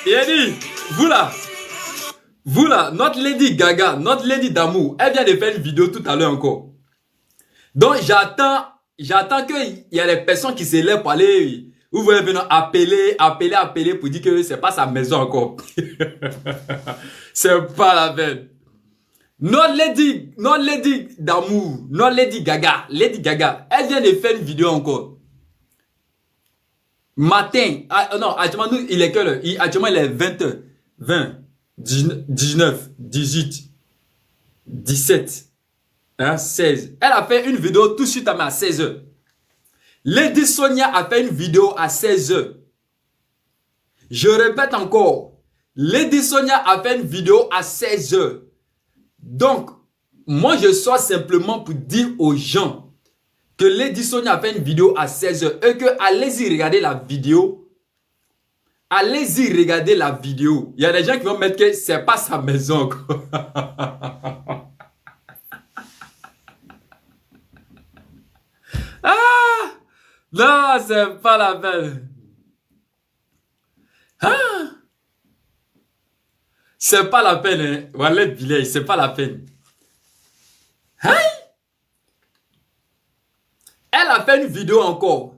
Il a dit, vous là, notre Lady Gaga, notre Lady d'amour, elle vient de faire une vidéo tout à l'heure encore. Donc j'attends qu'il y a des personnes qui se lèvent pour aller, vous voyez venir appeler pour dire que c'est pas sa maison encore. C'est pas la peine. Notre Lady d'amour, notre Lady Gaga, elle vient de faire une vidéo encore. Matin, non, actuellement, nous, il est quelle heure? Actuellement, il est 20h. 20, 19, 18, 17, hein, 16. Elle a fait une vidéo tout de suite à 16h. Lady Sonia a fait une vidéo à 16h. Je répète encore. Lady Sonia a fait une vidéo à 16h. Donc, moi, je sors simplement pour dire aux gens que Lady Sonia a fait une vidéo à 16h et que allez-y regarder la vidéo. Allez-y regarder la vidéo. Il y a des gens qui vont mettre que c'est pas sa maison. Ah! Non, c'est pas la peine. Ah! C'est pas la peine, hein. Wallet Bilay, c'est pas la peine. Hein? Elle a fait une vidéo encore.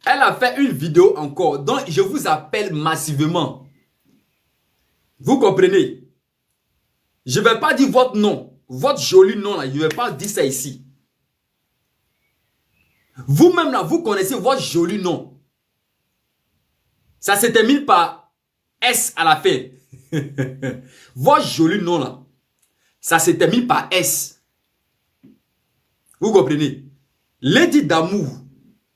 Elle a fait une vidéo encore. Donc, je vous appelle massivement. Vous comprenez? Je ne vais pas dire votre nom. Votre joli nom, là. Je ne vais pas dire ça ici. Vous-même, là, vous connaissez votre joli nom. Ça se termine par S à la fin. Votre joli nom, là. Ça se termine par S. Vous comprenez? Lady d'amour.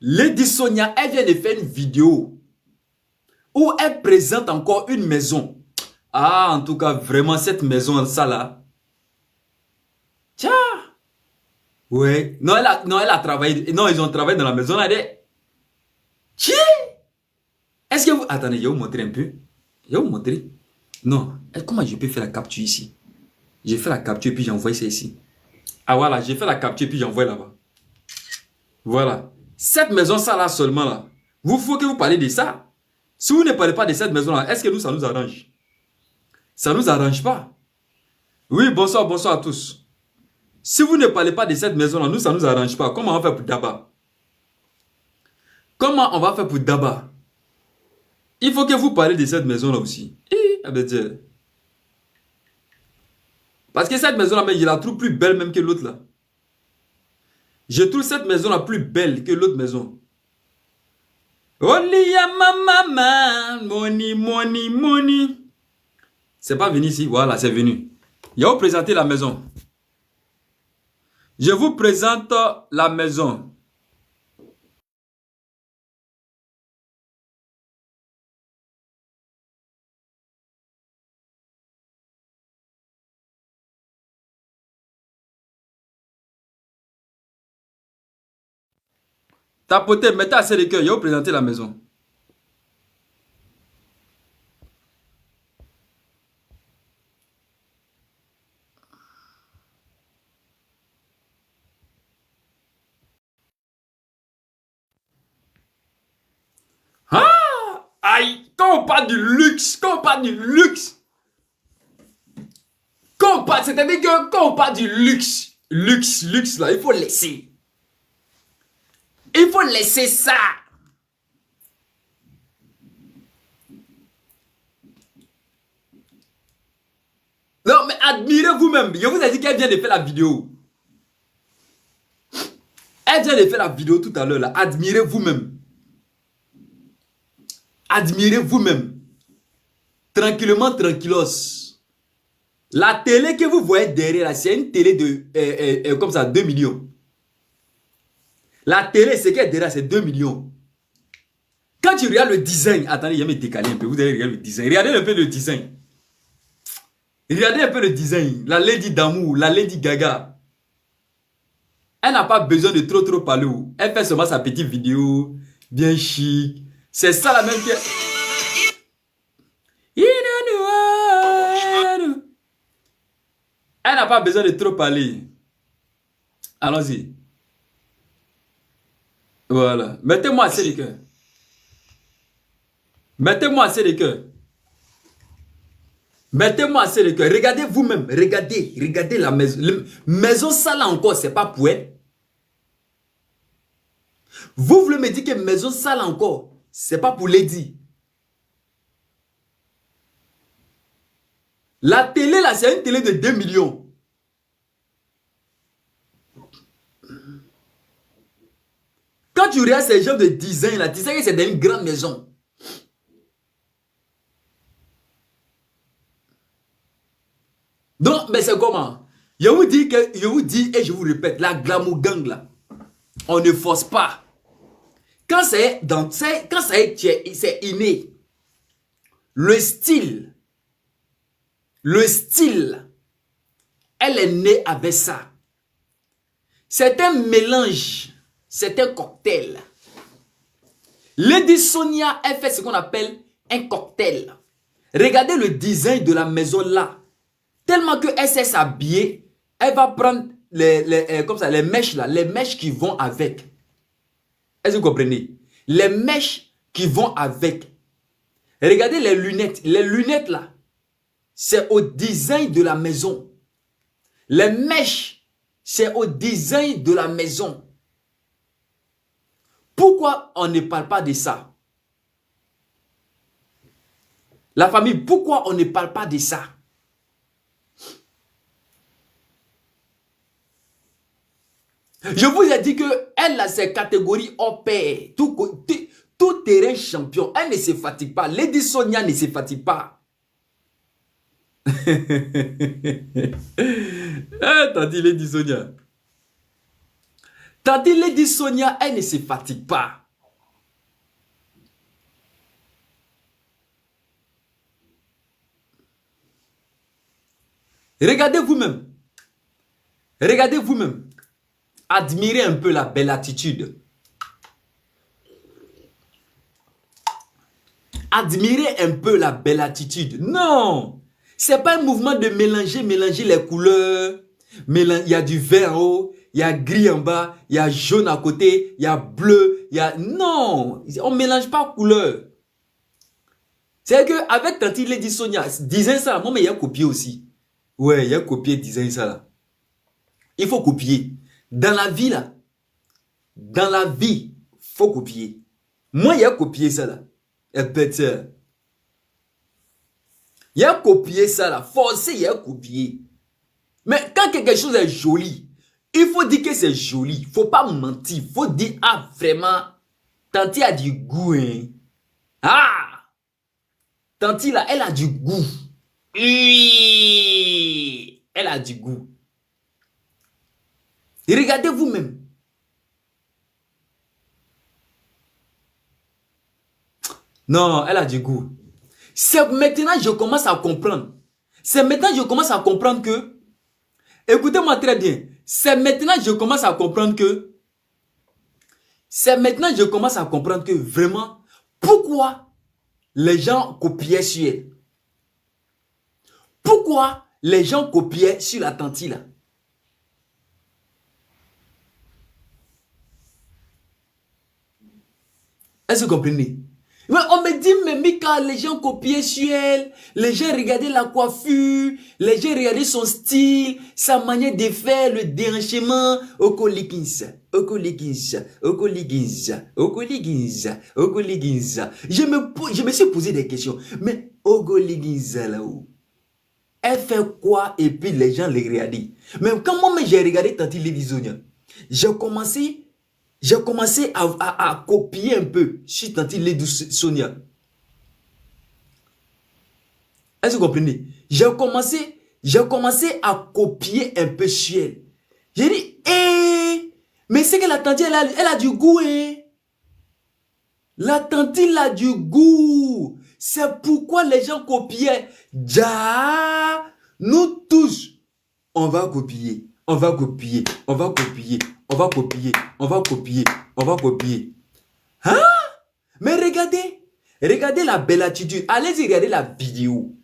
Lady Sonia, elle vient de faire une vidéo où elle présente encore une maison. Ah, en tout cas, vraiment, cette maison, ça là. Tiens. Ouais. Non, elle a travaillé. Non, ils ont travaillé dans la maison là. Tiens. Est-ce que vous... Attendez, je vais vous montrer un peu. Je vais vous montrer. Non. Comment je peux faire la capture ici? J'ai fait la capture et puis j'envoie ça ici. Ah voilà, j'ai fait la capture et puis j'envoie là-bas. Voilà. Cette maison, ça là seulement là. Vous faut que vous parlez de ça. Si vous ne parlez pas de cette maison là, est-ce que nous, ça nous arrange? Ça ne nous arrange pas. Oui, bonsoir, bonsoir à tous. Si vous ne parlez pas de cette maison là, nous, ça ne nous arrange pas. Comment on va faire pour Daba? Comment on va faire pour Daba? Il faut que vous parlez de cette maison là aussi. Parce que cette maison là, je la trouve plus belle même que l'autre là. Je trouve cette maison là plus belle que l'autre maison. Money. C'est pas venu ici. Voilà, c'est venu. Je vais vous présenter la maison. Je vous présente la maison. Tapotez, mettez assez de cœur. Je vais vous présenter la maison. Ah! Aïe! Quand on parle du luxe, c'est-à-dire que quand on parle du luxe là, il faut laisser. Il faut laisser ça. Non, mais admirez vous-même. Je vous ai dit qu'elle vient de faire la vidéo. Elle vient de faire la vidéo tout à l'heure là. Admirez vous-même. Admirez vous-même. Tranquillement, tranquillos. La télé que vous voyez derrière, c'est une télé de comme ça, 2 millions. La télé, c'est qu'elle est derrière, c'est 2 millions. Quand tu regardes le design, attendez, je vais me décaler un peu, vous allez regarder le design. Regardez un peu le design. Regardez un peu le design. La Lady d'amour, la Lady Gaga. Elle n'a pas besoin de trop parler. Elle fait seulement sa petite vidéo, bien chic. C'est ça la même que... Elle n'a pas besoin de trop parler. Allons-y. Voilà. Mettez-moi assez de cœur. Mettez-moi assez de cœur. Mettez-moi assez de cœur. Regardez vous-même. Regardez la maison. La maison ça là encore, c'est pas pour elle. Vous voulez me dire que maison ça là encore, c'est pas pour Lady. La télé là, c'est une télé de 2 millions. Quand tu regardes ces gens de design là, tu sais que c'est dans une grande maison. Donc, mais c'est comment? Je vous dis et je vous répète, la glamour gang là, on ne force pas. Quand c'est c'est inné. Le style, elle est née avec ça. C'est un mélange, c'est un cocktail. Lady Sonia, elle fait ce qu'on appelle un cocktail. Regardez le design de la maison là. Tellement qu'elle sait s'habiller, elle va prendre comme ça, les mèches là, les mèches qui vont avec. Est-ce que vous comprenez? Les mèches qui vont avec. Regardez les lunettes. Les lunettes là, c'est au design de la maison. Les mèches, c'est au design de la maison. Pourquoi on ne parle pas de ça? La famille, pourquoi on ne parle pas de ça? Je vous ai dit que elle a ses catégories hors pair. Tout terrain champion. Elle ne se fatigue pas. Lady Sonia ne se fatigue pas. Tati Lady Sonia. Tati Lady Sonia, elle ne se fatigue pas. Regardez vous-même. Regardez vous-même. Admirez un peu la belle attitude. Admirez un peu la belle attitude. Non, c'est pas un mouvement de mélanger les couleurs. Il y a du vert en haut, il y a gris en bas, il y a jaune à côté, il y a bleu, il y a... Non, on ne mélange pas couleurs. C'est que avec Tati Lady Sonia, disait ça, moi mais il y a copié aussi. Ouais, il y a copié, disait ça là. Il faut copier. Dans la vie là, faut copier. Moi, il y a copié ça là. Et peut-être. Il y a copié ça là. Forcé, il y a copié. Mais quand quelque chose est joli, il faut dire que c'est joli. Il ne faut pas mentir. Il faut dire, ah vraiment, Tanti a du goût. Hein? Ah! Tanti là, elle a du goût. Oui! Elle a du goût. Et regardez vous-même. Non, elle a du goût. C'est maintenant que je commence à comprendre. C'est maintenant que je commence à comprendre que... Écoutez-moi très bien. C'est maintenant que je commence à comprendre que... C'est maintenant que je commence à comprendre que vraiment... Pourquoi les gens copiaient sur elle? Pourquoi les gens copiaient sur la tantie là? Est-ce que vous comprenez? Mais on me dit, mais Mika, les gens copiaient sur elle, les gens regardaient la coiffure, les gens regardaient son style, sa manière de faire, le déhanchement, Okoligins. Je me suis posé des questions, mais Okoligins là-haut, elle fait quoi et puis les gens les regardaient? Mais quand moi j'ai regardé Tati Lady Sonia, j'ai commencé à copier un peu sur Tati Lady Sonia. Est-ce que vous comprenez? J'ai commencé à copier un peu sur elle. J'ai dit, mais c'est que la tante, elle a du goût, hein. La tante, elle a du goût. C'est pourquoi les gens copiaient. Ja, nous tous, on va copier. On va copier. On va copier. On va copier. On va copier. On va copier. Hein? Mais regardez la belle attitude. Allez-y, regardez la vidéo.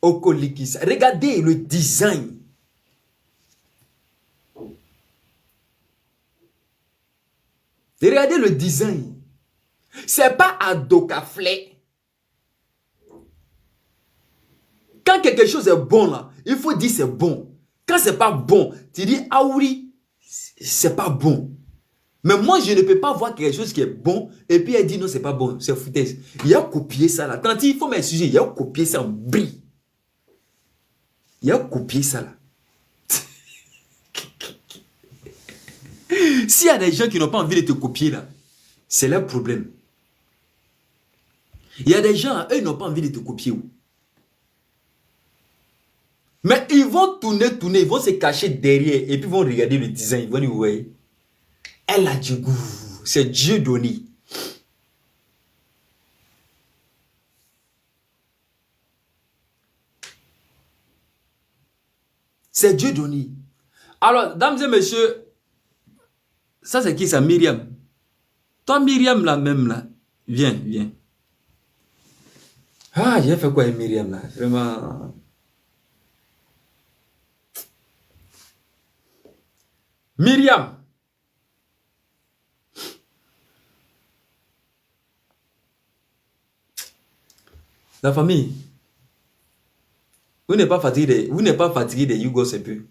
Okoligis. Regardez le design. Regardez le design. C'est pas Adokafle. Quand quelque chose est bon là, il faut dire c'est bon. Quand c'est pas bon, tu dis ah oui, c'est pas bon. Mais moi, je ne peux pas voir quelque chose qui est bon et puis elle dit non, c'est pas bon, c'est foutaise. Il a copié ça là. Tant il faut m'excuser, il a copié ça en brie. Il a copié ça là. S'il y a des gens qui n'ont pas envie de te copier là, c'est leur problème. Il y a des gens, eux, n'ont pas envie de te copier. Mais ils vont tourner, ils vont se cacher derrière et puis ils vont regarder le design. Ils vont dire, ouais, elle a du goût. C'est Dieu donné. C'est Dieu donné. Alors, dames et messieurs, ça c'est qui ça, Myriam? Toi, Myriam, là même, là, viens, viens. Ah, j'ai fait quoi avec Myriam, là? Vraiment. Myriam. La famille. Vous n'êtes pas fatigué des Yougos un peu.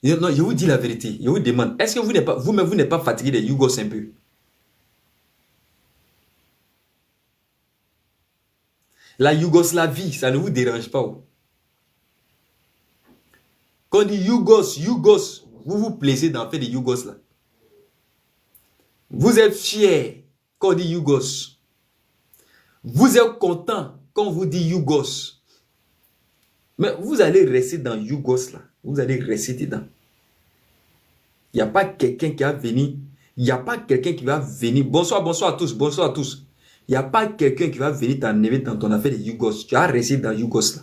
Non, je vous dis la vérité. Je vous demande, est-ce que vous-même, vous n'êtes pas fatigué des Yougos un peu? La Yougoslavie, ça ne vous dérange pas? Quand on dit Yougos, vous vous plaisez d'en faire des Yougos là. Vous êtes fiers quand on dit Yougos. Vous êtes content quand on vous dit Yougos. Mais vous allez rester dans Yougos là. Vous allez rester dedans. Il n'y a pas quelqu'un qui va venir. Il n'y a pas quelqu'un qui va venir. Bonsoir, bonsoir à tous. Bonsoir à tous. Il n'y a pas quelqu'un qui va venir t'enlever dans ton affaire de Yougos. Tu vas rester dans Yougos là.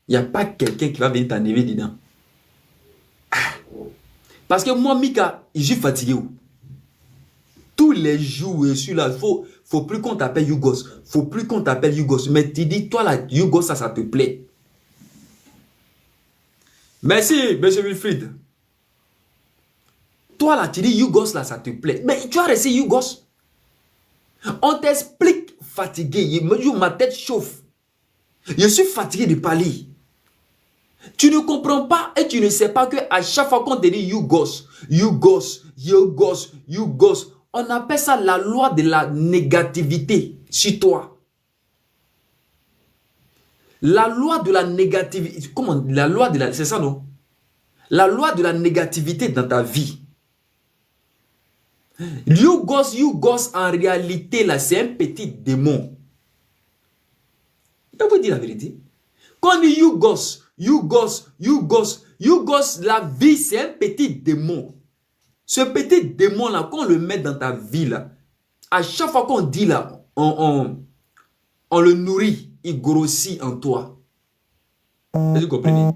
Il n'y a pas quelqu'un qui va venir t'enlever dedans. Parce que moi, Mika, je suis fatigué. Tous les jours, je suis là. Faut plus qu'on t'appelle Yougos. Faut plus qu'on t'appelle Yougos. Mais tu dis, toi là, Yougos, ça te plaît. Merci, monsieur Wilfried. Toi là, tu dis Yougos, là, ça te plaît. Mais tu vas rester Yougos. On t'explique fatigué. Ma tête chauffe. Je suis fatigué de parler. Tu ne comprends pas et tu ne sais pas que à chaque fois qu'on te dit Yougos, Yougos, Yougos, Yougos, on appelle ça la loi de la négativité sur toi. La loi de la négativité, comment? La loi de la, c'est ça non? La loi de la négativité dans ta vie. Yougos, en réalité là, c'est un petit démon. Je vous dire la vérité. Quand on dit Yougos, la vie c'est un petit démon. Ce petit démon là, quand on le met dans ta vie là, à chaque fois qu'on dit là, on le nourrit, il grossit en toi. Est-ce que vous comprenez?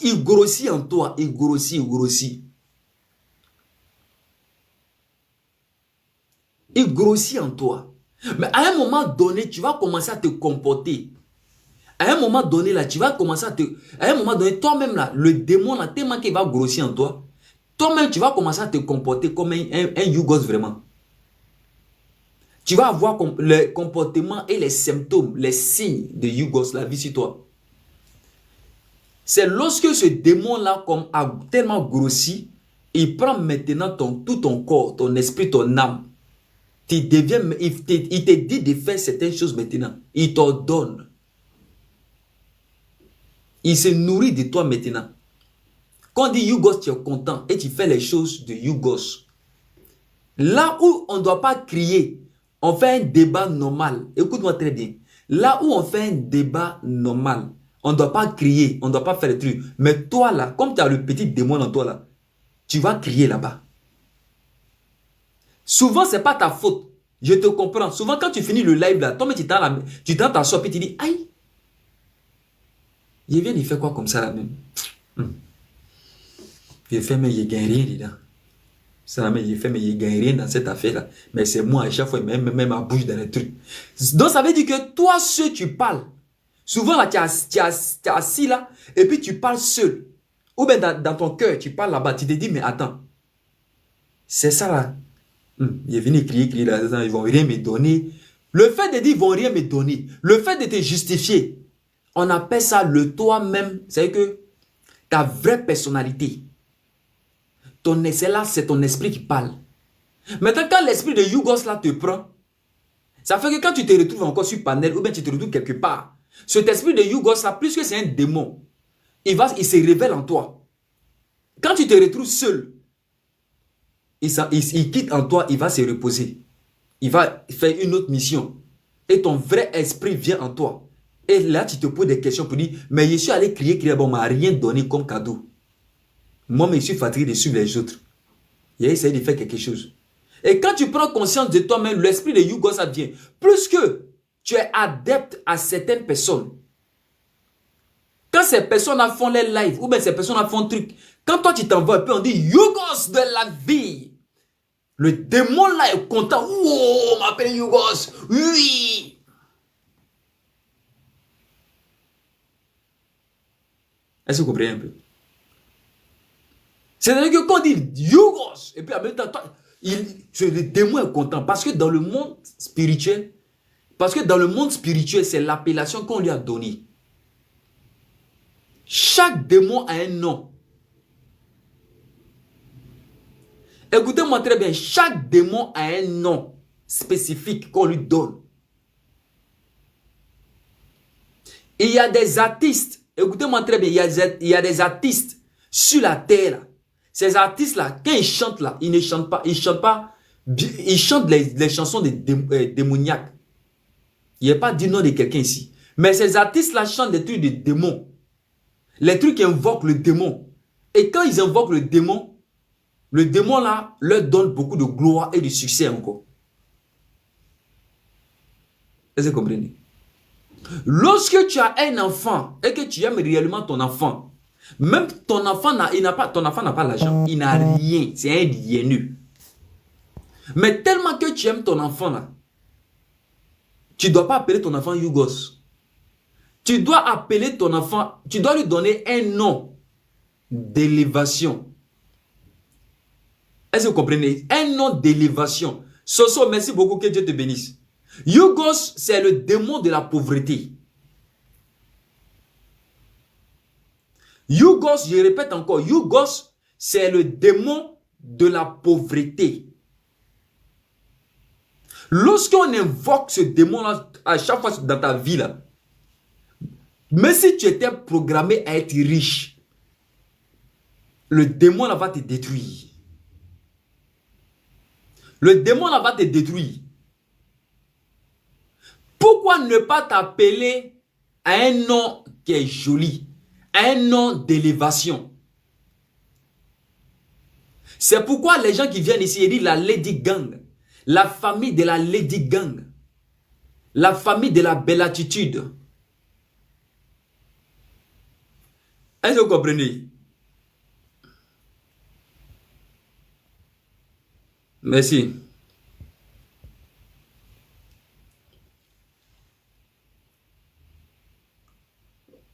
Il grossit en toi, il grossit, il grossit. Il grossit en toi. Mais à un moment donné, tu vas commencer à te comporter. À un moment donné, là, tu vas commencer à te... À un moment donné, toi-même, là, le démon, là, tellement qu'il va grossir en toi, toi-même, tu vas commencer à te comporter comme un Yougos vraiment. Tu vas avoir le comportement et les symptômes, les signes de Yougos, la vie sur toi. C'est lorsque ce démon-là a tellement grossi, il prend maintenant tout ton corps, ton esprit, ton âme. Il te dit de faire certaines choses maintenant. Il t'ordonne. Il se nourrit de toi maintenant. Quand on dit Yougos, tu es content et tu fais les choses de Yougos. Là où on ne doit pas crier, on fait un débat normal. Écoute-moi très bien. Là où on fait un débat normal, on ne doit pas crier, on ne doit pas faire des trucs. Mais toi là, comme tu as le petit démon en toi là, tu vas crier là-bas. Souvent, ce n'est pas ta faute. Je te comprends. Souvent, quand tu finis le live là, toi, tu t'assois et tu dis, aïe, il vient, il fait quoi comme ça là même? Il fait, mais il gagne rien dedans. Ça, mais il fait, mais il gagne rien dans cette affaire-là. Mais c'est moi, à chaque fois, même ma bouche dans les trucs. Donc, ça veut dire que toi, seul, tu parles. Souvent, là, tu es assis là, et puis tu parles seul. Ou bien dans ton cœur, tu parles là-bas, tu te dis, mais attends. C'est ça là. Il est venu crier là, ils vont rien me donner. Le fait de dire ils vont rien me donner, le fait de te justifier, on appelle ça le toi-même. C'est que ta vraie personnalité, c'est là, c'est ton esprit qui parle. Maintenant, quand l'esprit de Yougos là te prend, ça fait que quand tu te retrouves encore sur panel ou bien tu te retrouves quelque part, cet esprit de Yougos là, plus que c'est un démon, il se révèle en toi. Quand tu te retrouves seul, il quitte en toi, il va se reposer. Il va faire une autre mission. Et ton vrai esprit vient en toi. Et là, tu te poses des questions pour dire, mais je suis allé crier, bon, on ne m'a rien donné comme cadeau. Moi, je suis fatigué de suivre les autres. Il a essayé de faire quelque chose. Et quand tu prends conscience de toi-même, l'esprit de Yougos, ça vient. Plus que tu es adepte à certaines personnes. Quand ces personnes font les lives, ou bien ces personnes font un truc, quand toi tu t'envoies un peu, on dit Yougos de la vie. Le démon là est content. Oh, on m'appelle Yougos. Oui. Est-ce que vous comprenez un peu? C'est-à-dire que quand on dit Yougos, et puis en même temps, le démon est content. Parce que dans le monde spirituel, c'est l'appellation qu'on lui a donnée. Chaque démon a un nom. Écoutez-moi très bien, chaque démon a un nom spécifique qu'on lui donne. Et il y a des artistes, écoutez-moi très bien, il y a des artistes sur la terre. Ces artistes-là, quand ils chantent là, ils ne chantent pas, ils chantent les chansons démoniaques. Il n'y a pas du nom de quelqu'un ici. Mais ces artistes-là chantent des trucs de démons. Les trucs qui invoquent le démon. Et quand ils invoquent le démon là leur donne beaucoup de gloire et de succès encore. Est-ce que vous comprenez? Lorsque tu as un enfant et que tu aimes réellement ton enfant, même ton enfant n'a pas l'argent, il n'a rien, c'est un lienu. Mais tellement que tu aimes ton enfant là, tu ne dois pas appeler ton enfant Yougos. Tu dois appeler ton enfant, tu dois lui donner un nom d'élévation. Est-ce que vous comprenez? Un nom d'élévation. Soso, merci beaucoup, que Dieu te bénisse. Yougos, c'est le démon de la pauvreté. Yougos, je répète encore, Yougos, c'est le démon de la pauvreté. Lorsqu'on invoque ce démon-là, à chaque fois dans ta vie, là, même si tu étais programmé à être riche, le démon là va te détruire. Le démon là va te détruire. Pourquoi ne pas t'appeler à un nom qui est joli, à un nom d'élévation? C'est pourquoi les gens qui viennent ici, ils disent la Lady Gang, la famille de la Lady Gang, la famille de la belle attitude. Est-ce que vous comprenez? Merci.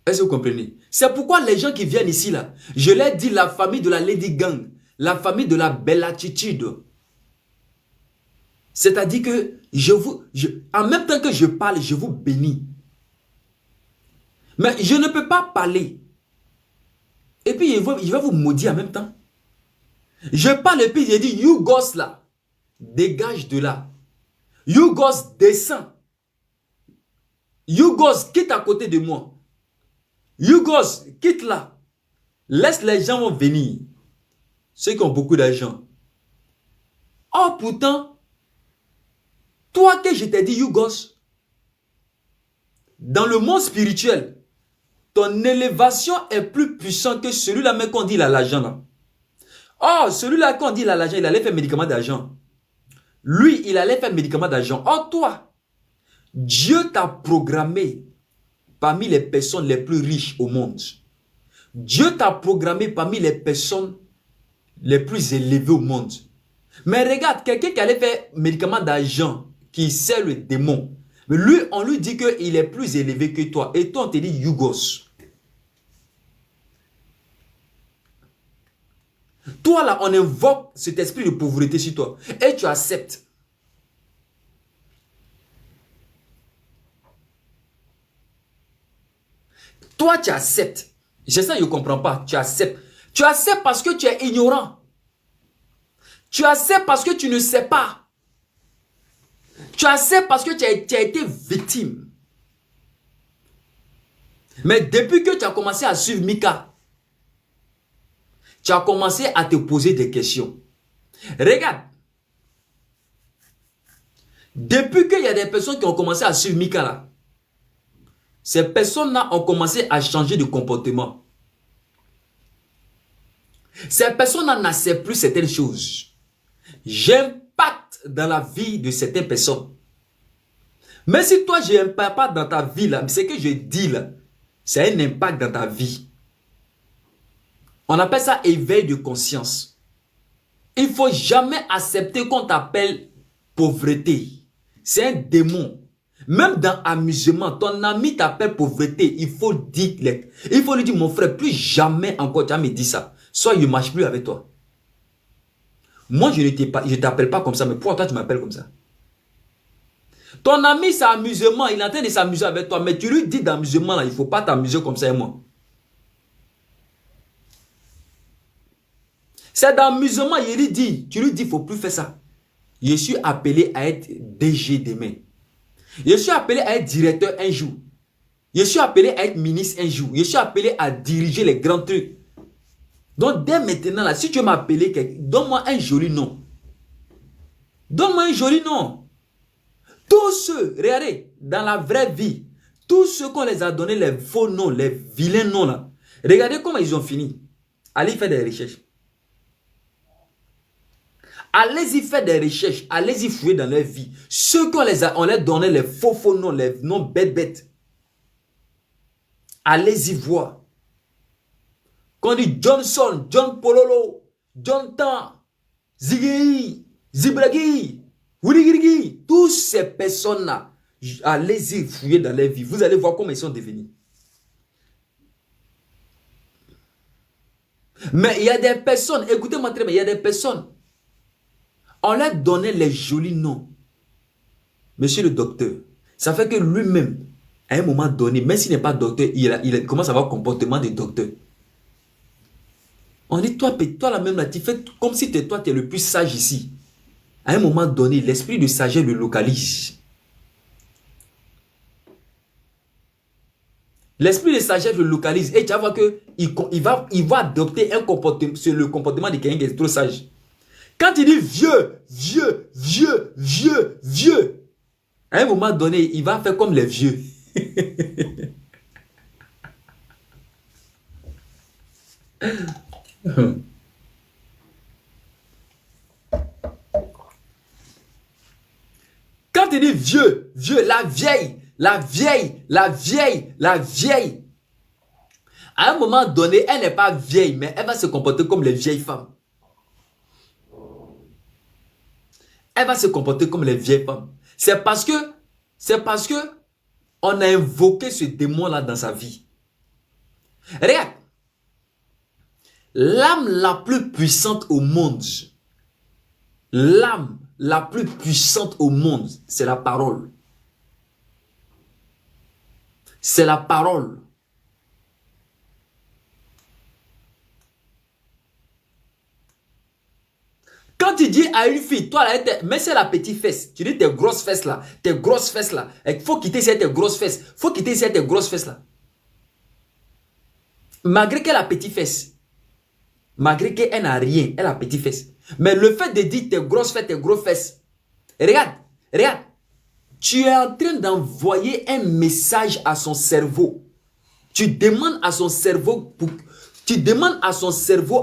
Est-ce que vous comprenez? C'est pourquoi les gens qui viennent ici, là, je leur dis la famille de la Lady Gang, la famille de la belle attitude. C'est-à-dire que en même temps que je parle, je vous bénis. Mais je ne peux pas parler. Et puis, il va vous maudire en même temps. Je parle et puis j'ai dit, Yougos là, dégage de là. Yougos, descends. Yougos, quitte à côté de moi. Yougos, quitte là. Laisse les gens venir. Ceux qui ont beaucoup d'argent. Oh, pourtant, toi que je t'ai dit, Yougos, dans le monde spirituel, ton élévation est plus puissante que celui-là, mais qu'on dit il a l'argent là. Oh, celui-là qu'on dit il a l'argent, il allait faire médicament d'argent. Lui, il allait faire médicament d'argent. Oh, toi, Dieu t'a programmé parmi les personnes les plus riches au monde. Dieu t'a programmé parmi les personnes les plus élevées au monde. Mais regarde, quelqu'un qui allait faire médicament d'argent, qui sert le démon, mais lui, on lui dit qu'il est plus élevé que toi. Et toi, on te dit Yougos. Toi là, on invoque cet esprit de pauvreté sur toi. Et tu acceptes. Toi, tu acceptes. C'est ça, je ne comprends pas. Tu acceptes. Tu acceptes parce que tu es ignorant. Tu acceptes parce que tu ne sais pas. Tu acceptes parce que tu as été victime. Mais depuis que tu as commencé à suivre Mika, tu as commencé à te poser des questions. Regarde. Depuis qu'il y a des personnes qui ont commencé à suivre Mika là, ces personnes-là ont commencé à changer de comportement. Ces personnes-là n'acceptent plus certaines choses. J'impacte dans la vie de certaines personnes. Mais si toi, je n'impacte pas dans ta vie, là, ce que je dis là, c'est un impact dans ta vie. On appelle ça éveil de conscience. Il ne faut jamais accepter qu'on t'appelle pauvreté. C'est un démon. Même dans amusement, ton ami t'appelle pauvreté. Il faut lui dire, mon frère, plus jamais encore tu vas me dire ça. Soit il ne marche plus avec toi. Moi, je ne t'appelle pas comme ça, mais pourquoi toi, tu m'appelles comme ça? Ton ami, c'est amusement. Il est en train de s'amuser avec toi, mais tu lui dis d'amusement, là, il ne faut pas t'amuser comme ça et moi. C'est d'amusement, il lui dit. Tu lui dis, il ne faut plus faire ça. Je suis appelé à être DG demain. Je suis appelé à être directeur un jour. Je suis appelé à être ministre un jour. Je suis appelé à diriger les grands trucs. Donc, dès maintenant, là, si tu veux m'appeler, donne-moi un joli nom. Donne-moi un joli nom. Tous ceux, regardez, dans la vraie vie, tous ceux qu'on les a donné les faux noms, les vilains noms, là, regardez comment ils ont fini. Allez faire des recherches. Allez-y faire des recherches. Allez-y fouiller dans leur vie. Ceux qu'on on les donné les faux noms, les noms bêtes. Allez-y voir. Quand on dit Johnson, John Pololo, John Tan, Ziggy, Zibragi, Wurigirigi, toutes ces personnes-là, allez-y fouiller dans leur vie. Vous allez voir comment ils sont devenus. Mais il y a des personnes, écoutez-moi très bien, il y a des personnes, on leur donnait les jolis noms. Monsieur le docteur, ça fait que lui-même, à un moment donné, même s'il n'est pas docteur, il commence à avoir un comportement de docteur. On dit, toi la même là, tu fais comme si toi, tu es le plus sage ici. À un moment donné, l'esprit de sagesse le localise. L'esprit de sagesse le localise. Et tu vas voir qu'il va adopter un comportement, le comportement de quelqu'un qui est trop sage. Quand il dit vieux, à un moment donné, il va faire comme les vieux. Quand il dit vieux, la vieille. À un moment donné, elle n'est pas vieille, mais elle va se comporter comme les vieilles femmes. Elle va se comporter comme les vieilles femmes. C'est parce que on a invoqué ce démon-là dans sa vie. Regarde. L'âme la plus puissante au monde, c'est la parole. C'est la parole. Quand tu dis à une fille, toi là, mais c'est la petite fesse. Tu dis tes grosses fesses là. Il faut quitter tes grosses fesses. Là. Malgré qu'elle a petite fesse. Malgré qu'elle n'a rien, elle a petite fesse. Mais le fait de dire tes grosses fesses. Regarde. Tu es en train d'envoyer un message à son cerveau. Tu demandes à son cerveau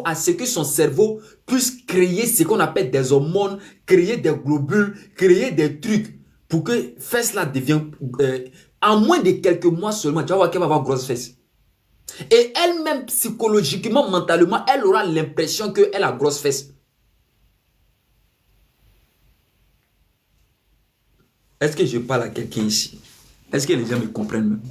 à ce que son cerveau puisse créer ce qu'on appelle des hormones, créer des globules, créer des trucs pour que fesses là devienne en moins de quelques mois seulement, tu vas voir qu'elle va avoir grosse fesses. Et elle-même psychologiquement, mentalement, elle aura l'impression qu'elle a grosse fesses. Est-ce que je parle à quelqu'un ici? Est-ce que les gens me comprennent même?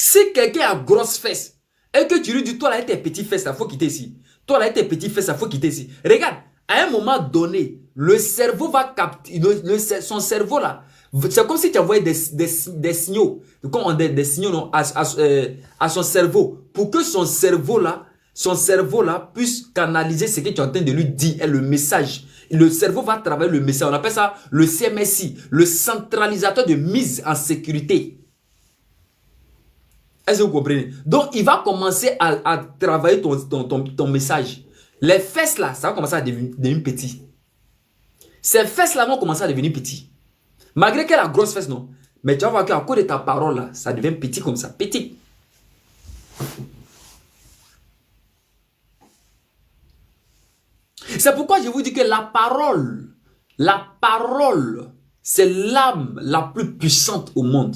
Si quelqu'un a grosse fesse et que tu lui dis, toi là, tes petites fesses, il faut quitter ici. Toi là, tes petites fesses, il faut quitter ici. Regarde, à un moment donné, le cerveau va capter, son cerveau là, c'est comme si tu envoyais des signaux, comme on dit, des signaux non, à son cerveau, pour que son cerveau là puisse canaliser ce que tu es en train de lui dire et le message. Le cerveau va travailler le message. On appelle ça le CMSI, le centralisateur de mise en sécurité. Est-ce que vous comprenez? Donc, il va commencer à travailler ton message. Les fesses là, ça va commencer à devenir petit. Ces fesses là vont commencer à devenir petits. Malgré qu'elle a grosse fesse, non? Mais tu vas voir qu'à cause de ta parole là, ça devient petit comme ça. Petit. C'est pourquoi je vous dis que la parole, c'est l'âme la plus puissante au monde.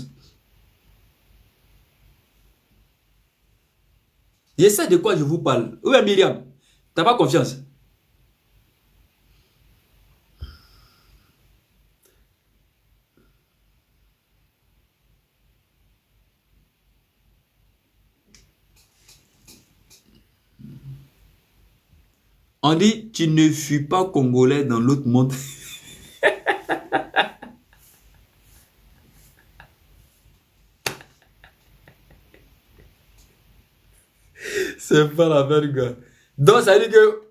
Je sais de quoi je vous parle. Oui, Myriam, tu n'as pas confiance? On dit, tu ne fuis pas congolais dans l'autre monde. C'est pas la peine, gars. Donc, ça veut dire que,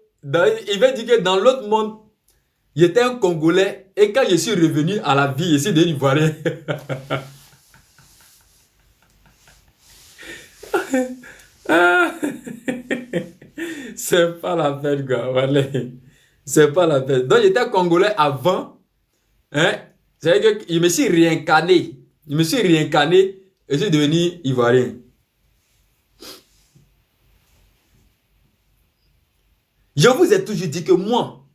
il veut dire que dans l'autre monde, j'étais un Congolais et quand je suis revenu à la vie, je suis devenu Ivoirien. C'est pas la peine, gars. Voilà. C'est pas la peine. Donc, j'étais Congolais avant. Hein? C'est-à-dire que je me suis réincarné. Je me suis réincarné et je suis devenu Ivoirien. Je vous ai toujours dit que moi,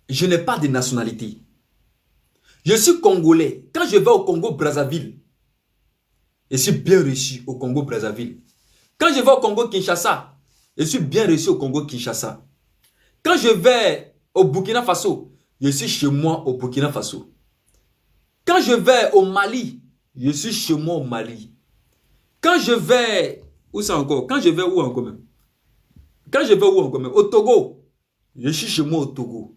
je n'ai pas de nationalité. Je suis Congolais. Quand je vais au Congo-Brazzaville, je suis bien reçu au Congo-Brazzaville. Quand je vais au Congo-Kinshasa, je suis bien reçu au Congo-Kinshasa. Quand je vais au Burkina Faso, je suis chez moi au Burkina Faso. Quand je vais au Mali, je suis chez moi au Mali. Quand je vais... Où c'est encore? Quand je vais où encore même? Quand je vais où encore même? Au Togo, je suis chez moi au Togo.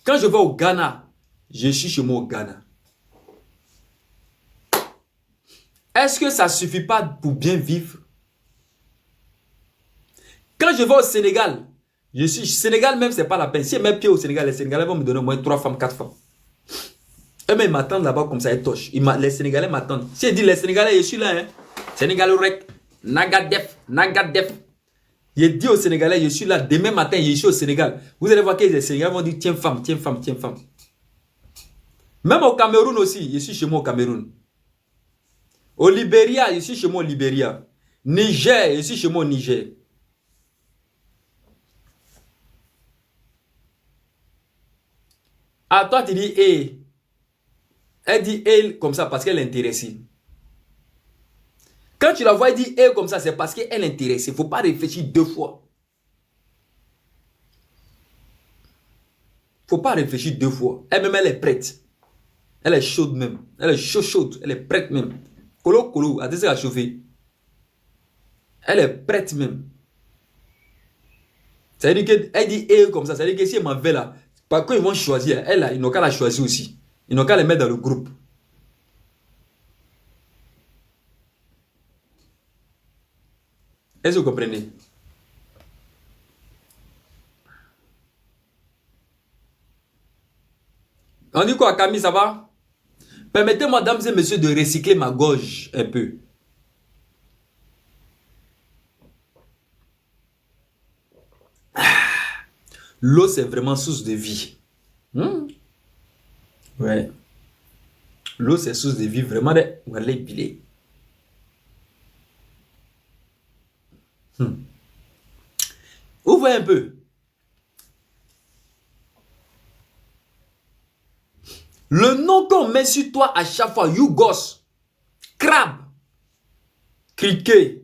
Quand je vais au Ghana, je suis chez moi au Ghana. Est-ce que ça ne suffit pas pour bien vivre? Quand je vais au Sénégal, je suis Sénégal même, c'est pas la peine. Si je mets pied au Sénégal, les Sénégalais vont me donner au moins 3 femmes, 4 femmes. Eux-mêmes m'attendent là-bas comme ça, ils tochent. Les Sénégalais m'attendent. Si je dis les Sénégalais, je suis là. Hein. Sénégalais rec, Nagadef, Nagadef. Je dis aux Sénégalais, je suis là. Demain matin, je suis au Sénégal. Vous allez voir que les Sénégalais vont dire tiens femme, tiens femme, tiens femme. Même au Cameroun aussi, je suis chez moi au Cameroun. Au Libéria, je suis chez moi au Libéria. Niger, je suis chez moi au Niger. Ah, toi, tu dis, hé. Elle dit, elle, comme ça, parce qu'elle est intéressée. Quand tu la vois, elle dit, elle, comme ça, c'est parce qu'elle est intéressée. Il ne faut pas réfléchir 2 fois. Il ne faut pas réfléchir 2 fois. Elle-même, elle est prête. Elle est chaude même. Elle est chaude. Elle est prête même. Colo, colo, attendez à chauffer. Elle est prête même. Ça veut dire qu'elle dit, elle, comme ça. Ça veut dire que si elle m'en veut là, quand ils vont choisir, elle là, ils n'ont qu'à la choisir aussi. Ils n'ont qu'à les mettre dans le groupe. Est-ce que vous comprenez? On dit quoi, Camille, ça va? Permettez-moi, dames et messieurs, de recycler ma gorge un peu. L'eau, c'est vraiment source de vie. Ouais. L'eau, c'est source de vie. Vraiment, allez, bilé. Ouvrez un peu. Le nom qu'on met sur toi à chaque fois, Yougos, crabe, criquet,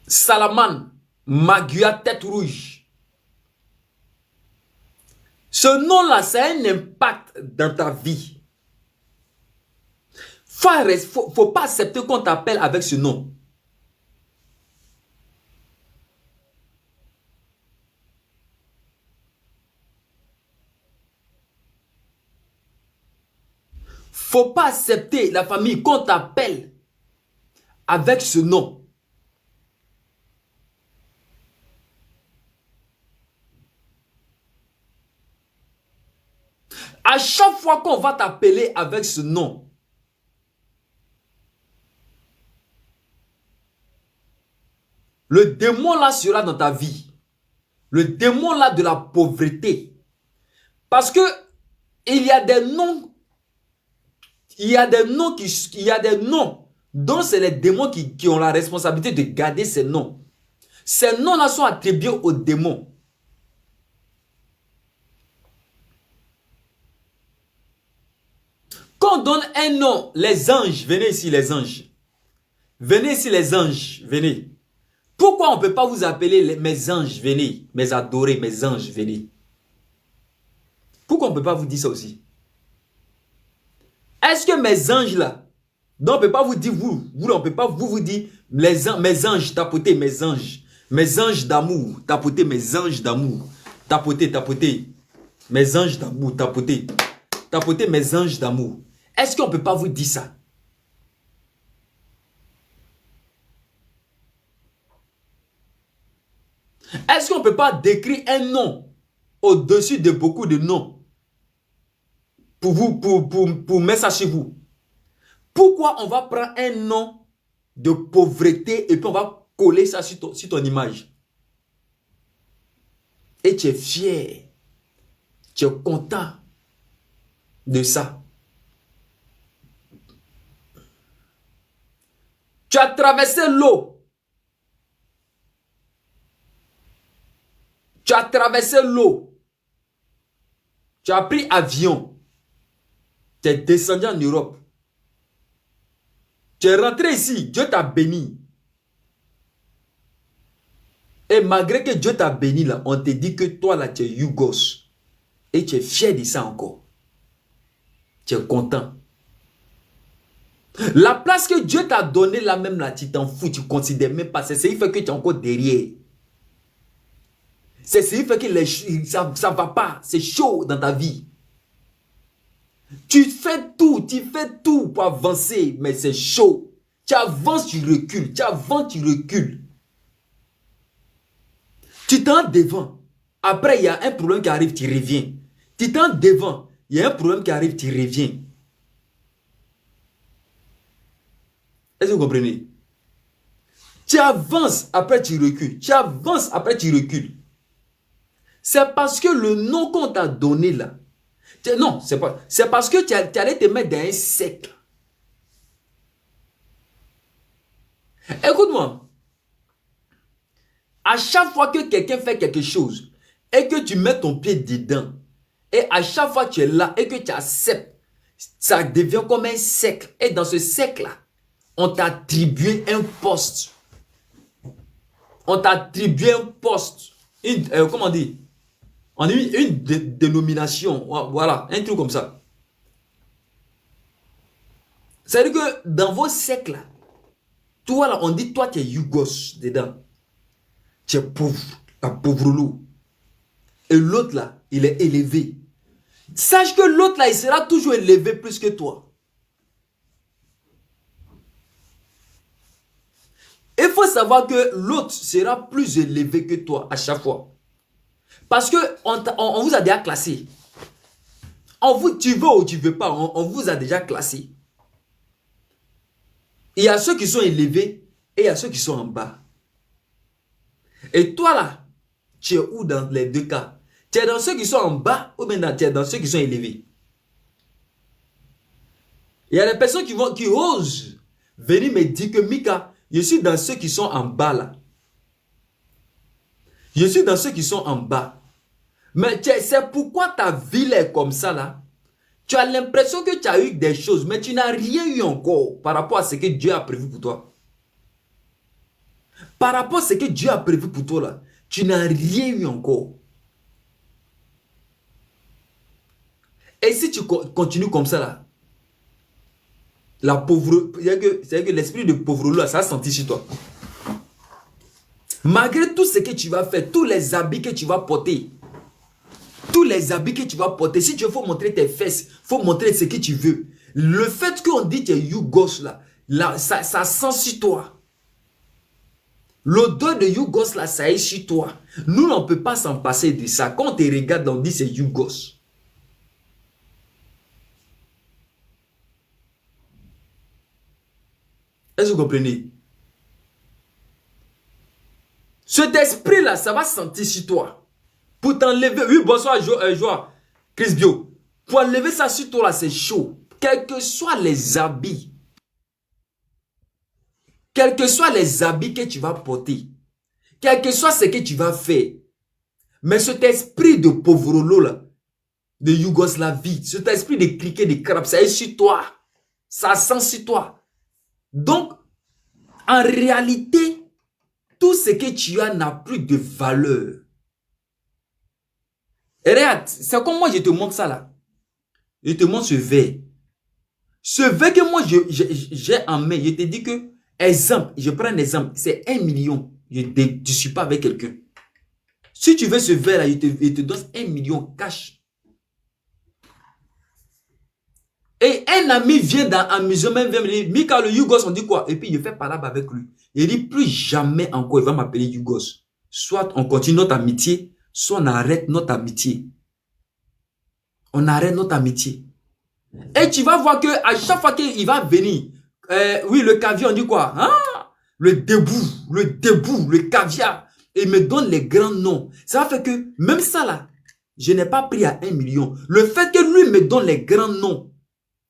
salamane, magua, tête rouge. Ce nom-là, ça a un impact dans ta vie. Faut pas accepter qu'on t'appelle avec ce nom. Faut pas accepter, la famille, qu'on t'appelle avec ce nom. À chaque fois qu'on va t'appeler avec ce nom, le démon là sera dans ta vie. Le démon là de la pauvreté. Parce que il y a des noms. Il y a des noms dont c'est les démons qui ont la responsabilité de garder ces noms. Ces noms là sont attribués aux démons. Quand on donne un nom, les anges, venez ici les anges. Venez ici les anges, venez. Pourquoi on ne peut pas vous appeler mes anges, venez, mes adorés, mes anges, venez. Pourquoi on ne peut pas vous dire ça aussi? Est-ce que mes anges là, donc on ne peut pas vous dire vous, on ne peut pas vous dire mes anges, tapotez mes anges d'amour, tapotez mes anges d'amour, tapotez, mes anges d'amour, tapotez mes anges d'amour. Est-ce qu'on ne peut pas vous dire ça? Est-ce qu'on ne peut pas décrire un nom au-dessus de beaucoup de noms pour mettre ça chez vous? Pourquoi on va prendre un nom de pauvreté et puis on va coller ça sur ton image? Et tu es fier, tu es content de ça. Tu as traversé l'eau. Tu as traversé l'eau. Tu as pris avion. Tu es descendu en Europe. Tu es rentré ici. Dieu t'a béni. Et malgré que Dieu t'a béni, là, on te dit que toi, là, tu es Yougos. Et tu es fier de ça encore. Tu es content. La place que Dieu t'a donnée là même là, tu t'en fous, tu ne considères même pas. C'est ce qui fait que tu es encore derrière. C'est ce qui fait que ça ne va pas. C'est chaud dans ta vie. Tu fais tout pour avancer, mais c'est chaud. Tu avances, tu recules. Tu avances, tu recules. Tu t'en devant. Après, il y a un problème qui arrive, tu reviens. Tu t'en devant. Il y a un problème qui arrive, tu reviens. Est-ce que vous comprenez? Tu avances, après tu recules. Tu avances, après tu recules. C'est parce que le nom qu'on t'a donné là, non, c'est pas. C'est parce que tu allais te mettre dans un cercle. Écoute-moi. À chaque fois que quelqu'un fait quelque chose et que tu mets ton pied dedans, et à chaque fois que tu es là et que tu acceptes, ça devient comme un cercle. Et dans ce cercle-là, on t'a attribué un poste. On t'a attribué un poste. Comment on dit? On a eu une dénomination. Voilà, un truc comme ça. C'est-à-dire que dans vos cercles, toi là, on dit toi tu es Yougos dedans. Tu es pauvre, la pauvre loup. Et l'autre là, il est élevé. Sache que l'autre là, il sera toujours élevé plus que toi. Il faut savoir que l'autre sera plus élevé que toi à chaque fois. Parce que on vous a déjà classé. Tu veux ou tu ne veux pas, on vous a déjà classé. Il y a ceux qui sont élevés et il y a ceux qui sont en bas. Et toi là, tu es où dans les deux cas? Tu es dans ceux qui sont en bas ou bien tu es dans ceux qui sont élevés? Il y a des personnes qui osent venir me dire que Mika, je suis dans ceux qui sont en bas là. Je suis dans ceux qui sont en bas. Mais c'est pourquoi ta vie est comme ça là. Tu as l'impression que tu as eu des choses, mais tu n'as rien eu encore par rapport à ce que Dieu a prévu pour toi. Par rapport à ce que Dieu a prévu pour toi là, tu n'as rien eu encore. Et si tu continues comme ça là, la pauvre, c'est-à-dire que l'esprit de pauvre là, ça a senti sur toi. Malgré tout ce que tu vas faire, tous les habits que tu vas porter, tous les habits que tu vas porter, si tu veux, faut montrer tes fesses, faut montrer ce que tu veux. Le fait qu'on dit que tu es Yougos là, ça sent sur toi. L'odeur de Yougos là, ça est sur toi. Nous, on ne peut pas s'en passer de ça. Quand on te regarde, on dit c'est Yougos. Est-ce que vous comprenez? Cet esprit-là, ça va sentir sur toi. Pour t'enlever, oui, bonsoir, Joie, Chris Bio. Pour enlever ça sur toi, là, c'est chaud. Quels que soient les habits, quels que soient les habits que tu vas porter, quel que soit ce que tu vas faire, mais cet esprit de pauvre là, de Yougoslavie, cet esprit de cliquer, de crabe, ça est sur toi. Ça sent sur toi. Donc, en réalité, tout ce que tu as n'a plus de valeur. Et regarde, c'est comme moi je te montre ça là. Je te montre ce verre. Ce verre que moi j'ai en main, je te dis que, exemple, je prends un exemple, c'est 1 million. Je ne suis pas avec quelqu'un. Si tu veux ce verre là, je te donne 1 million cash. Et un ami vient dans l'amusement, même vient me dire, Mika le Yougos, on dit quoi? Et puis je fais palabre avec lui. Il dit plus jamais encore, il va m'appeler Yougos. Soit on continue notre amitié, soit on arrête notre amitié. On arrête notre amitié. Et tu vas voir que à chaque fois qu'il va venir, oui, le caviar, on dit quoi? Hein? Le debout, le caviar. Et il me donne les grands noms. Ça fait que, même ça là, je n'ai pas pris à 1 million. Le fait que lui me donne les grands noms,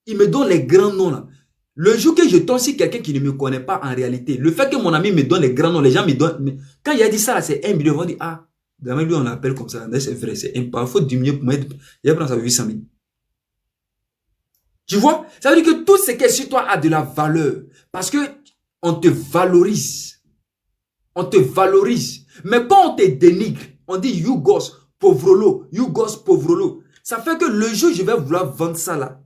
il me donne les grands noms là. Le jour que je tombe sur quelqu'un qui ne me connaît pas en réalité, le fait que mon ami me donne les grands noms, les gens me donnent. Quand il a dit ça là, c'est 1 million, ils vont dire, ah, jamais lui on l'appelle comme ça. C'est vrai, c'est impossible. Il faut diminuer pour mettre. Il va prendre ça 800 000. Tu vois? Ça veut dire que tout ce qui est sur toi a de la valeur. Parce que on te valorise. On te valorise. Mais quand on te dénigre, on dit Yougos, pauvrolo, Yougos, pauvrolo. Ça fait que le jour où je vais vouloir vendre ça là,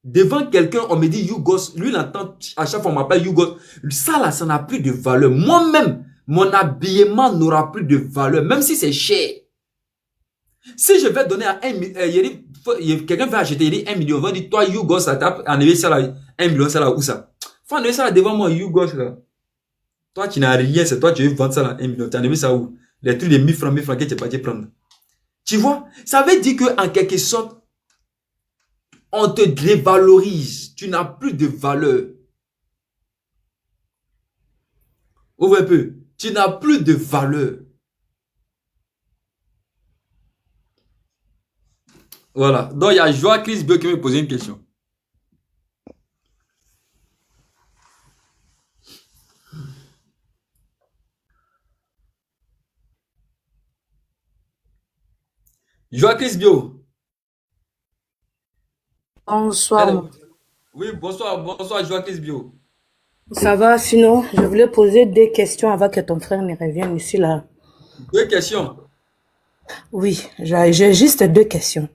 devant quelqu'un, on me dit Yougos, lui il entend, à chaque fois on m'appelle Yougos. Ça là, ça n'a plus de valeur. Moi-même, mon habillement n'aura plus de valeur, même si c'est cher. Si je vais donner à quelqu'un va acheter, il dit 1 million, on va dire, toi Yougos, ça tape, enlever ça là, 1 million, ça là, où ça? Faut enlever ça là devant moi, Yougos là. Toi, tu n'as rien, c'est toi, tu veux vendre ça là, 1 million. Tu as enlevé ça où? Les trucs de 1000 francs que tu n'es pas dû prendre. Tu vois? Ça veut dire qu'en quelque sorte, on te dévalorise. Tu n'as plus de valeur. Ouvre un peu. Tu n'as plus de valeur. Voilà. Donc, il y a Joa Chris Bio qui me posait une question. Joa Chris Bio. Bonsoir. Oui, bonsoir, bonsoir Joa Chris Bio. Ça va, sinon, je voulais poser des questions avant que ton frère ne revienne ici, là. 2 questions. Oui, j'ai juste 2 questions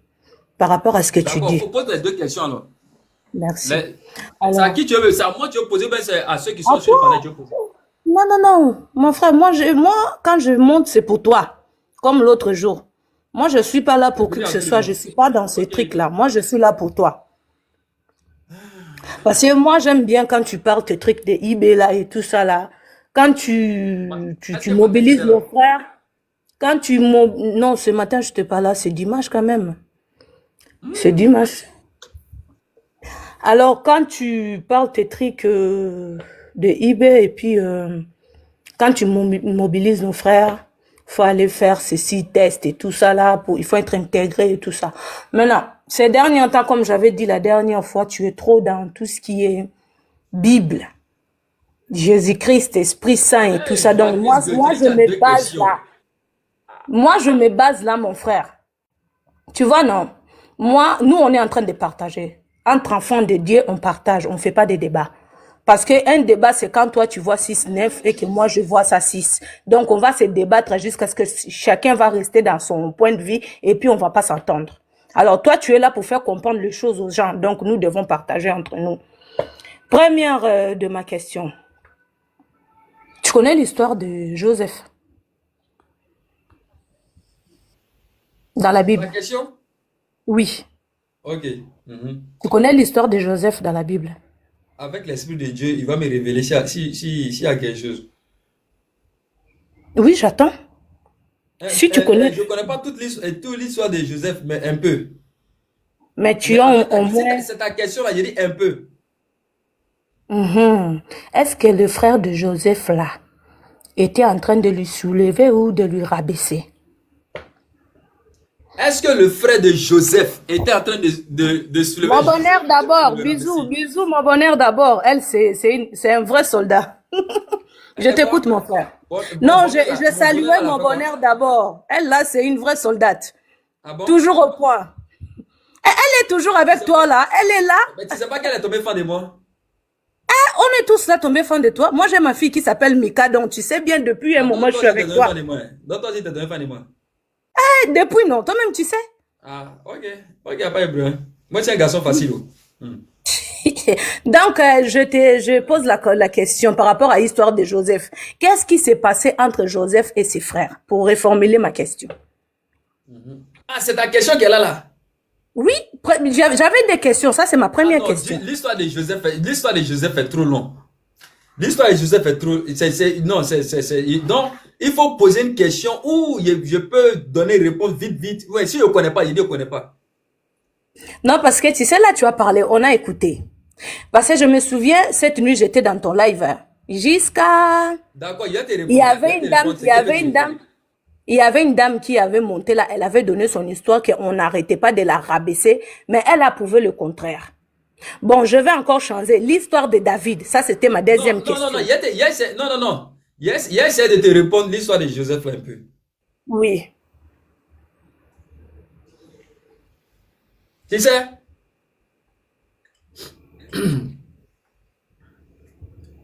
par rapport à ce que tu D'accord, dis. faut poser les 2 questions alors. Merci. C'est à Alors, qui tu veux? C'est à moi que tu veux poser, ben c'est à ceux qui à sont sur le panel toi? que tu veux poser. Non, non, non. Mon frère, moi, quand je monte, c'est pour toi. Comme l'autre jour. Moi, je suis pas là pour Oui, qui que ce soit. absolument. Je suis pas dans ces Ok. trucs-là. Moi, je suis là pour toi. Parce que moi, j'aime bien quand tu parles tes trucs de eBay, là, et tout ça, là. Quand Est-ce tu que Patrick mobilises était mon là? frère. Non, ce matin, je n'étais pas là. C'est dimanche quand même. C'est dimanche. Alors, quand tu parles tes trucs de eBay et puis quand tu mobilises nos frères, faut aller faire ceci, test et tout ça là, il faut être intégré et tout ça. Maintenant, ces derniers temps, comme j'avais dit la dernière fois, tu es trop dans tout ce qui est Bible, Jésus-Christ, Esprit Saint et tout Hey, ça. Joa Donc, Chris Bio, tu moi, dis que je tu as me 2 base questions. là. Moi, je me base là, mon frère. Tu vois, non? Moi, nous, on est en train de partager. Entre enfants de Dieu, on partage, on ne fait pas de débat. Parce qu'un débat, c'est quand toi, tu vois 6, 9 et que moi, je vois ça 6. Donc, on va se débattre jusqu'à ce que chacun va rester dans son point de vue et puis on ne va pas s'entendre. Alors, toi, tu es là pour faire comprendre les choses aux gens. Donc, nous devons partager entre nous. Première de ma question. Tu connais l'histoire de Joseph dans la La Bible? question? Oui. Ok. Mhm. Tu connais l'histoire de Joseph dans la Bible? Avec l'Esprit de Dieu, il va me révéler s'il y a quelque chose. Oui, j'attends. Si tu connais, Je ne connais pas toute l'histoire de Joseph, mais un peu. mais Mais tu as au moins... c'est ta question là, j'ai dit un peu. Mhm. Est-ce que le frère de Joseph là était en train de lui soulever ou de lui rabaisser? Est-ce que le frère de Joseph était en train de soulever Mon bonheur Joseph ou de d'abord, le bisous, rabaisser? bisous, mon bonheur d'abord. Elle, c'est un vrai soldat. Je Eh, t'écoute, mon frère. Non, bonheur là, je mon bonheur saluais là, mon fait quoi? bonheur d'abord. Elle, là, c'est une vraie soldate. Ah bon? Toujours au point. Elle est toujours Tu avec sais toi, pas, là. Elle est là. mais tu sais pas qu'elle est tombée fan de moi? On est tous là tombés fan de toi. Moi, j'ai ma fille qui s'appelle Mika, donc tu sais bien, depuis un Ah, moment, donc je toi suis aussi t'es avec tombée fan toi. de moi. Donc toi aussi t'es tombée fan de moi. Depuis, non. Toi-même, tu sais. Ah, ok. Ok, pas de problème. Moi, c'est un garçon facile. Oh. Hmm. Donc, je pose la question par rapport à l'histoire de Joseph. Qu'est-ce qui s'est passé entre Joseph et ses frères? Pour reformuler ma question. Ah, c'est ta question qu'elle a là. Oui, j'avais des questions. Ça, c'est ma Ah première non, question. l'histoire de Joseph est trop long. L'histoire de Joseph est trop, non, donc, il faut poser une question où je peux donner une réponse vite, vite. Ouais, si je ne connais pas, je dis je ne connais pas. Non, parce que tu sais, là, tu as parlé, on a écouté. Parce que je me souviens, cette nuit, j'étais dans ton live. Hein. Jusqu'à... D'accord, il y a te Il y répondre. Il y a avait te une dame, répondre, c'est que tu veux. il y avait une dame qui avait monté là, elle avait donné son histoire qu'on n'arrêtait pas de la rabaisser, mais elle a prouvé le contraire. Bon, je vais encore changer. L'histoire de David, ça c'était ma Non, deuxième non, non, non, question. non, non, non. Il a essayé de te répondre l'histoire de Joseph là, un peu. Oui. Tu sais,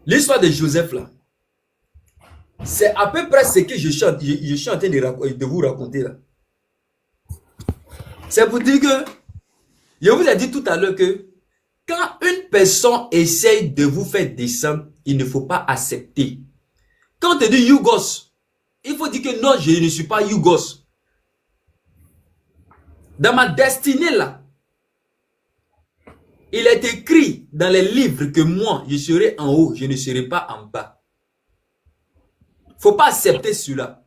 l'histoire de Joseph là, c'est à peu près ce que je suis en train de vous raconter là. C'est pour dire que, je vous ai dit tout à l'heure que, quand une personne essaye de vous faire descendre, il ne faut pas accepter. Quand on te dit Yougos, il faut dire que non, je ne suis pas Yougos. Dans ma destinée là, il est écrit dans les livres que moi, je serai en haut, je ne serai pas en bas. Il ne faut pas accepter cela.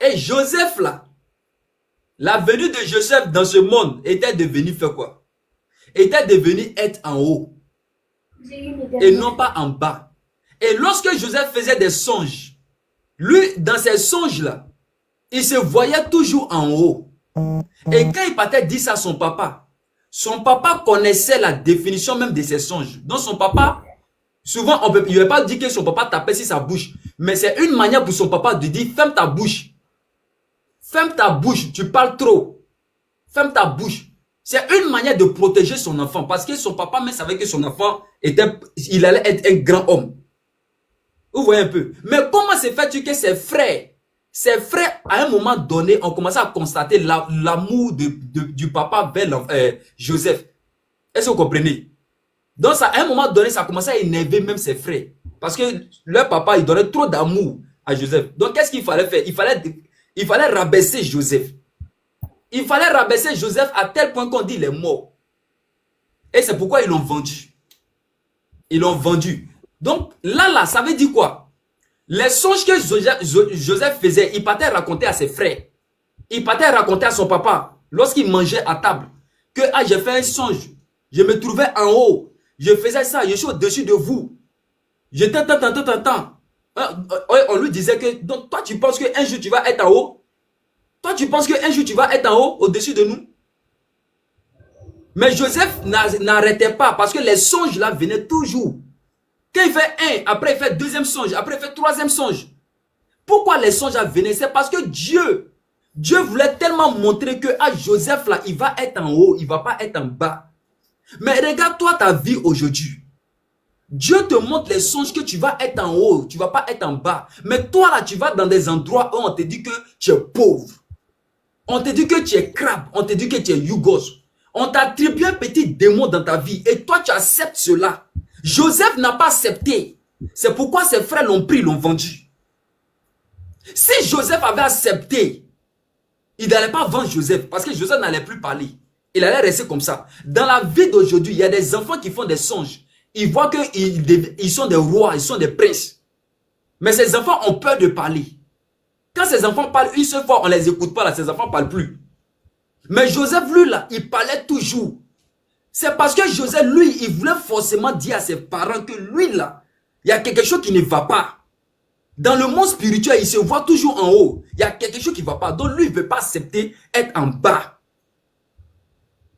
Et Joseph là, la venue de Joseph dans ce monde était devenu faire quoi? Était devenu être en haut et non pas en bas. Et lorsque Joseph faisait des songes, lui, dans ses songes-là, il se voyait toujours en haut. Et quand il partait dire ça à son papa connaissait la définition même de ses songes. Donc son papa, souvent, il ne va pas dire que son papa tapait sur sa bouche, mais c'est une manière pour son papa de dire, ferme ta bouche. Ferme ta bouche, tu parles trop. Ferme ta bouche. C'est une manière de protéger son enfant, parce que son papa même savait que son enfant, il allait être un grand homme. Vous voyez un peu. Mais comment se fait-il que ses frères, à un moment donné, ont commencé à constater l'amour du papa vers Joseph? Est-ce que vous comprenez? Donc, à un moment donné, ça a commencé à énerver même ses frères. Parce que leur papa, il donnait trop d'amour à Joseph. Donc, qu'est-ce qu'il fallait faire? Il fallait rabaisser Joseph. Il fallait rabaisser Joseph à tel point qu'on dit il est mort. Et c'est pourquoi ils l'ont vendu. Ils l'ont vendu. Donc, là, ça veut dire quoi? Les songes que Joseph faisait, il partait raconter à ses frères. Il partait raconter à son papa, lorsqu'il mangeait à table, que j'ai fait un songe. Je me trouvais en haut. Je faisais ça, je suis au-dessus de vous. J'étais tant. On lui disait que, donc toi tu penses qu'un jour tu vas être en haut? Toi tu penses qu'un jour tu vas être en haut, au-dessus de nous? Mais Joseph n'arrêtait pas, parce que les songes là venaient toujours. Quand il fait un, après il fait deuxième songe, après il fait troisième songe. Pourquoi les songes venaient? C'est parce que Dieu voulait tellement montrer que Joseph là, il va être en haut, il va pas être en bas. Mais regarde-toi ta vie aujourd'hui. Dieu te montre les songes que tu vas être en haut, tu vas pas être en bas. Mais toi là, tu vas dans des endroits où on te dit que tu es pauvre. On te dit que tu es crabe, on te dit que tu es yougos. On t'attribue un petit démon dans ta vie et toi tu acceptes cela. Joseph n'a pas accepté. C'est pourquoi ses frères l'ont pris, l'ont vendu. Si Joseph avait accepté, il n'allait pas vendre Joseph parce que Joseph n'allait plus parler. Il allait rester comme ça. Dans la vie d'aujourd'hui, il y a des enfants qui font des songes. Ils voient qu'ils sont des rois, ils sont des princes. Mais ces enfants ont peur de parler. Quand ces enfants parlent une seule fois, on ne les écoute pas, là, ces enfants ne parlent plus. Mais Joseph, lui, là, il parlait toujours. C'est parce que Joseph, lui, il voulait forcément dire à ses parents que lui, là, il y a quelque chose qui ne va pas. Dans le monde spirituel, il se voit toujours en haut. Il y a quelque chose qui ne va pas. Donc, lui, il ne veut pas accepter être en bas.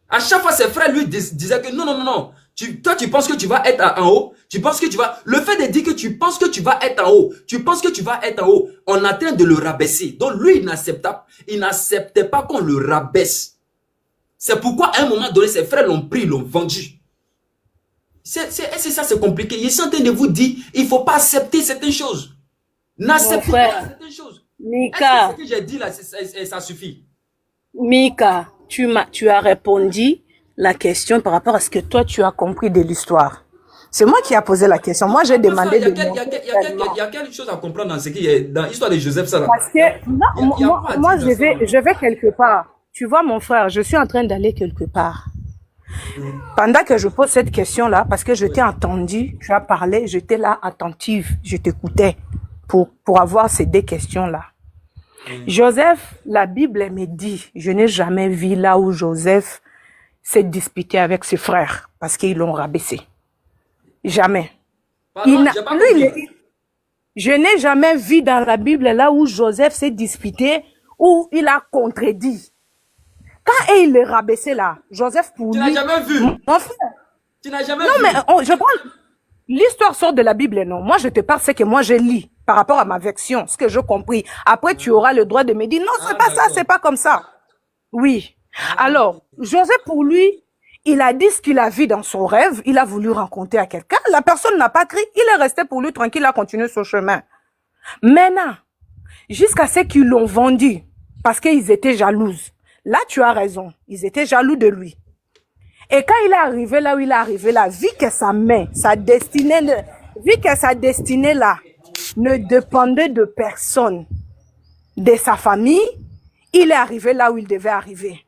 À chaque fois, ses frères lui disaient que non, non, non, non. Toi, tu penses que tu vas être en haut. Tu penses que tu vas... Le fait de dire que tu penses que tu vas être en haut. Tu penses que tu vas être en haut. On est en train de le rabaisser. Donc, lui, il n'acceptait pas qu'on le rabaisse. C'est pourquoi, à un moment donné, ses frères l'ont pris, l'ont vendu. C'est ça, c'est compliqué. Ils sont en train de vous dire, il ne faut pas accepter certaines choses. N'acceptez pas certaines choses. Mika. Est-ce que ce que j'ai dit là, ça suffit? Mika, tu as répondu la question par rapport à ce que toi tu as compris de l'histoire. C'est moi qui ai posé la question. Moi, j'ai demandé de... Il y a quelque chose à comprendre dans ce qui est dans l'histoire de Joseph. Ça, là. Parce que moi je vais quelque part. Tu vois, mon frère, je suis en train d'aller quelque part. Pendant que je pose cette question-là, parce que je t'ai entendu, tu as parlé, j'étais là attentive, je t'écoutais pour avoir ces deux questions-là. Joseph, la Bible me dit, je n'ai jamais vu là où Joseph s'est disputé avec ses frères parce qu'ils l'ont rabaissé. Jamais. Pardon, je n'ai jamais vu dans la Bible là où Joseph s'est disputé, où il a contredit. Quand il le rabaissé là, Joseph pour lui... Tu n'as jamais vu. Mon frère. Tu n'as jamais vu. Non, mais je prends... L'histoire sort de la Bible, non. Moi, je te parle ce que moi, je lis par rapport à ma version, ce que j'ai compris. Après, tu auras le droit de me dire, non, c'est pas ça, c'est pas comme ça. Oui. Alors, Joseph, pour lui, il a dit ce qu'il a vu dans son rêve. Il a voulu rencontrer à quelqu'un. La personne n'a pas crié. Il est resté pour lui tranquille, il a continué son chemin. Maintenant, jusqu'à ce qu'ils l'ont vendu, parce qu'ils étaient jalouses. Là, tu as raison. Ils étaient jaloux de lui. Et quand il est arrivé là où il est arrivé là, vu que sa main, sa destinée là, ne dépendait de personne, de sa famille, il est arrivé là où il devait arriver.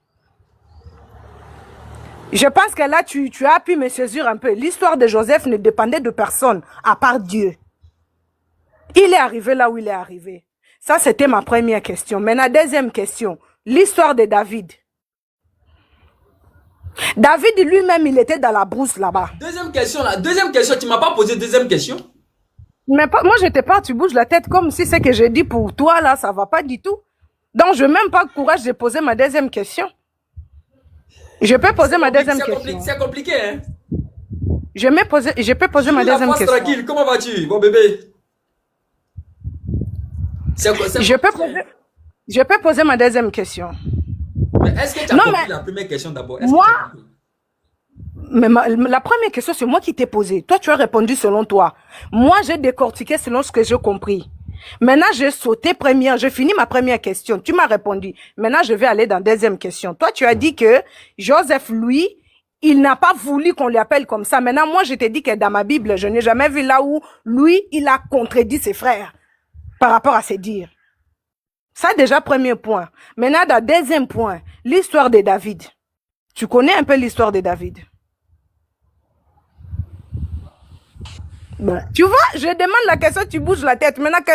Je pense que là, tu as pu me saisir un peu. L'histoire de Joseph ne dépendait de personne, à part Dieu. Il est arrivé là où il est arrivé. Ça, c'était ma première question. Maintenant, deuxième question. L'histoire de David. David lui-même, il était dans la brousse là-bas. Deuxième question, là. Deuxième question, tu ne m'as pas posé deuxième question? Mais moi, je te parle, tu bouges la tête comme si ce que j'ai dit pour toi, là, ça ne va pas du tout. Donc, je n'ai même pas le courage de poser ma deuxième question. Je peux poser ma deuxième question. C'est compliqué, hein? Je peux poser ma deuxième question. Tranquille, comment vas-tu, mon bébé? Je peux poser ma deuxième question. Mais est-ce que tu as compris la première question d'abord? Moi, mais la première question, c'est moi qui t'ai posé. Toi, tu as répondu selon toi. Moi, j'ai décortiqué selon ce que j'ai compris. Maintenant, j'ai sauté première. J'ai fini ma première question. Tu m'as répondu. Maintenant, je vais aller dans la deuxième question. Toi, tu as dit que Joseph, lui, il n'a pas voulu qu'on l'appelle comme ça. Maintenant, moi, je t'ai dit que dans ma Bible, je n'ai jamais vu là où lui, il a contredit ses frères par rapport à ses dires. Ça, déjà, premier point. Maintenant, dans deuxième point, l'histoire de David. Tu connais un peu l'histoire de David? Bon. Tu vois, je demande la question, tu bouges la tête. Maintenant que...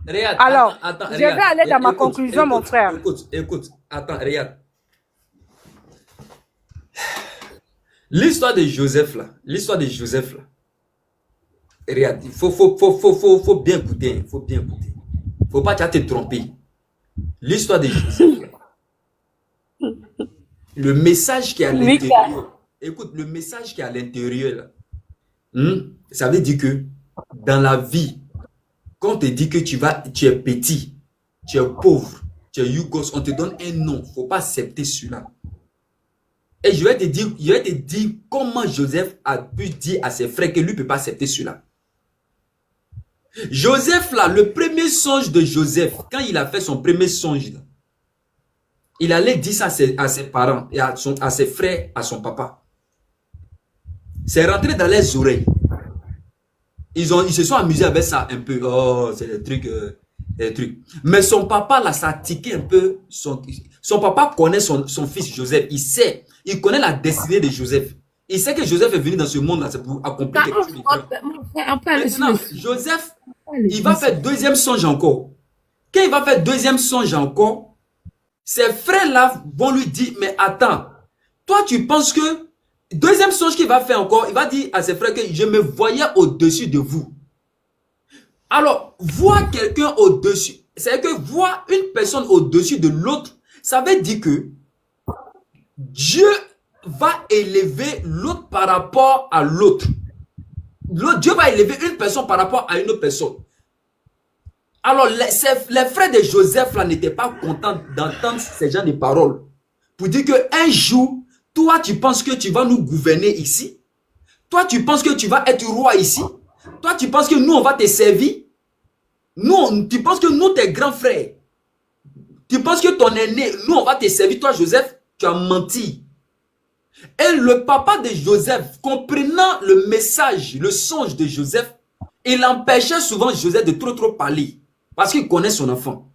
Regarde, alors, attends, je vais aller dans ma conclusion, mon frère. Écoute, attends, regarde. L'histoire de Joseph, là. Regarde, il faut bien écouter. Il faut bien écouter. Faut pas te tromper. L'histoire de Joseph, là. Le message qui est à l'intérieur. Écoute, le message qui est à l'intérieur, là. Ça veut dire que dans la vie, quand on te dit que tu es petit, tu es pauvre, tu es yougos, on te donne un nom. Il ne faut pas accepter celui-là. Et je vais te dire comment Joseph a pu dire à ses frères que lui ne peut pas accepter celui-là. Joseph, là, le premier songe de Joseph, quand il a fait son premier songe, là, il allait dire ça à ses parents et à ses frères, à son papa. C'est rentré dans les oreilles. Ils se sont amusés avec ça un peu. Oh, c'est des trucs, des trucs. Mais son papa, là, ça a tiqué un peu. Son papa connaît son fils Joseph. Il sait. Il connaît la destinée de Joseph. Il sait que Joseph est venu dans ce monde-là, c'est pour accomplir quelque chose. Maintenant, Joseph, il va faire deuxième songe encore. Quand il va faire deuxième songe encore, ses frères-là vont lui dire, mais attends, toi, tu penses que deuxième songe qu'il va faire encore, il va dire à ses frères que je me voyais au-dessus de vous. Alors, voir quelqu'un au-dessus, c'est que voir une personne au-dessus de l'autre, ça veut dire que Dieu va élever l'autre par rapport à l'autre. Dieu va élever une personne par rapport à une autre personne. Alors, les frères de Joseph là n'étaient pas contents d'entendre ces genres de paroles. Pour dire qu'un jour, toi, tu penses que tu vas nous gouverner ici. Toi, tu penses que tu vas être roi ici. Toi, tu penses que nous, on va te servir. Tu penses que nous, tes grands frères, tu penses que ton aîné, nous, on va te servir. Toi, Joseph, tu as menti. Et le papa de Joseph, comprenant le message, le songe de Joseph, il empêchait souvent Joseph de trop parler. Parce qu'il connaît son enfant.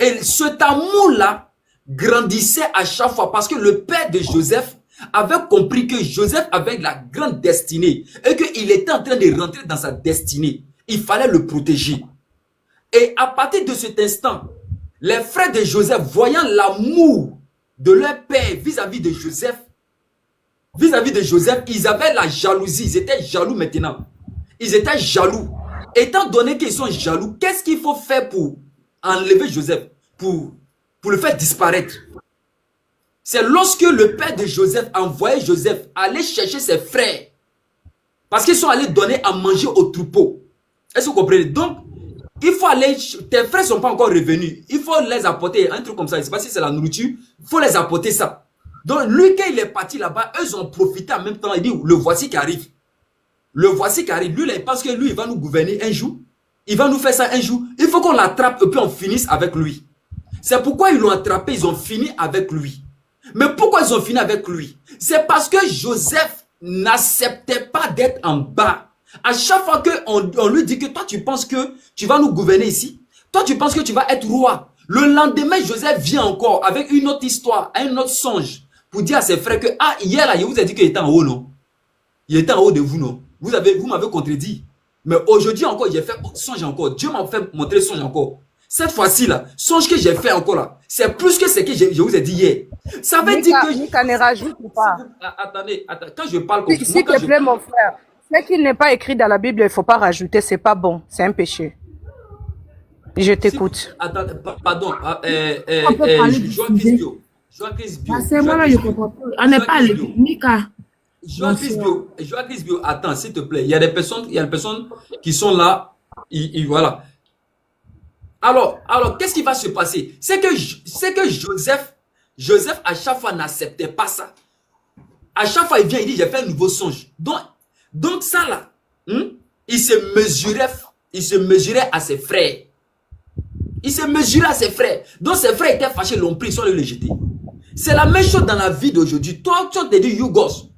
Et cet amour-là grandissait à chaque fois. Parce que le père de Joseph avait compris que Joseph avait la grande destinée. Et qu'il était en train de rentrer dans sa destinée. Il fallait le protéger. Et à partir de cet instant, les frères de Joseph, voyant l'amour de leur père vis-à-vis de Joseph, ils avaient la jalousie. Ils étaient jaloux maintenant. Ils étaient jaloux. Étant donné qu'ils sont jaloux, qu'est-ce qu'il faut faire pour enlever Joseph, pour le faire disparaître? C'est lorsque le père de Joseph envoyait Joseph aller chercher ses frères. Parce qu'ils sont allés donner à manger aux troupeaux. Est-ce que vous comprenez? Donc, il faut aller, tes frères ne sont pas encore revenus. Il faut les apporter, un truc comme ça. Je ne sais pas si c'est la nourriture. Il faut les apporter ça. Donc, lui, quand il est parti là-bas, eux ont profité en même temps. Il dit, le voici qui arrive. Le voici qui arrive. Lui, il pense que lui, il va nous gouverner un jour. Il va nous faire ça un jour. Il faut qu'on l'attrape et puis on finisse avec lui. C'est pourquoi ils l'ont attrapé, ils ont fini avec lui. Mais pourquoi ils ont fini avec lui? C'est parce que Joseph n'acceptait pas d'être en bas. À chaque fois qu'on lui dit que toi, tu penses que tu vas nous gouverner ici. Toi, tu penses que tu vas être roi. Le lendemain, Joseph vient encore avec une autre histoire, un autre songe, pour dire à ses frères que, ah, hier là, il vous a dit qu'il était en haut, non? Il était en haut de vous, non? Vous m'avez contredit. Mais aujourd'hui encore, j'ai fait songe encore. Dieu m'a fait montrer songe encore. Cette fois-ci là, songe que j'ai fait encore là, c'est plus que ce que je vous ai dit hier. Ça veut dire que... Mika ne rajoute pas. Attendez, quand je parle comme ça... S'il te plaît, mon frère, ce qui n'est pas écrit dans la Bible, il ne faut pas rajouter, c'est pas bon, c'est un péché. Je t'écoute. Attends, pardon, Joachim Bio. C'est moi-même, je comprends pas. On n'est pas allé. Mika. Joachim Bio, attends, s'il te plaît. Il y a des personnes qui sont là. Voilà. Alors, qu'est-ce qui va se passer? C'est que Joseph, à chaque fois, n'acceptait pas ça. À chaque fois, il vient, il dit, j'ai fait un nouveau songe. Donc ça là, il se mesurait à ses frères. Il se mesurait à ses frères. Donc ses frères étaient fâchés, l'ont pris, ils sont allés le jeter. C'est la même chose dans la vie d'aujourd'hui. Toi, tu te dis, you gosse,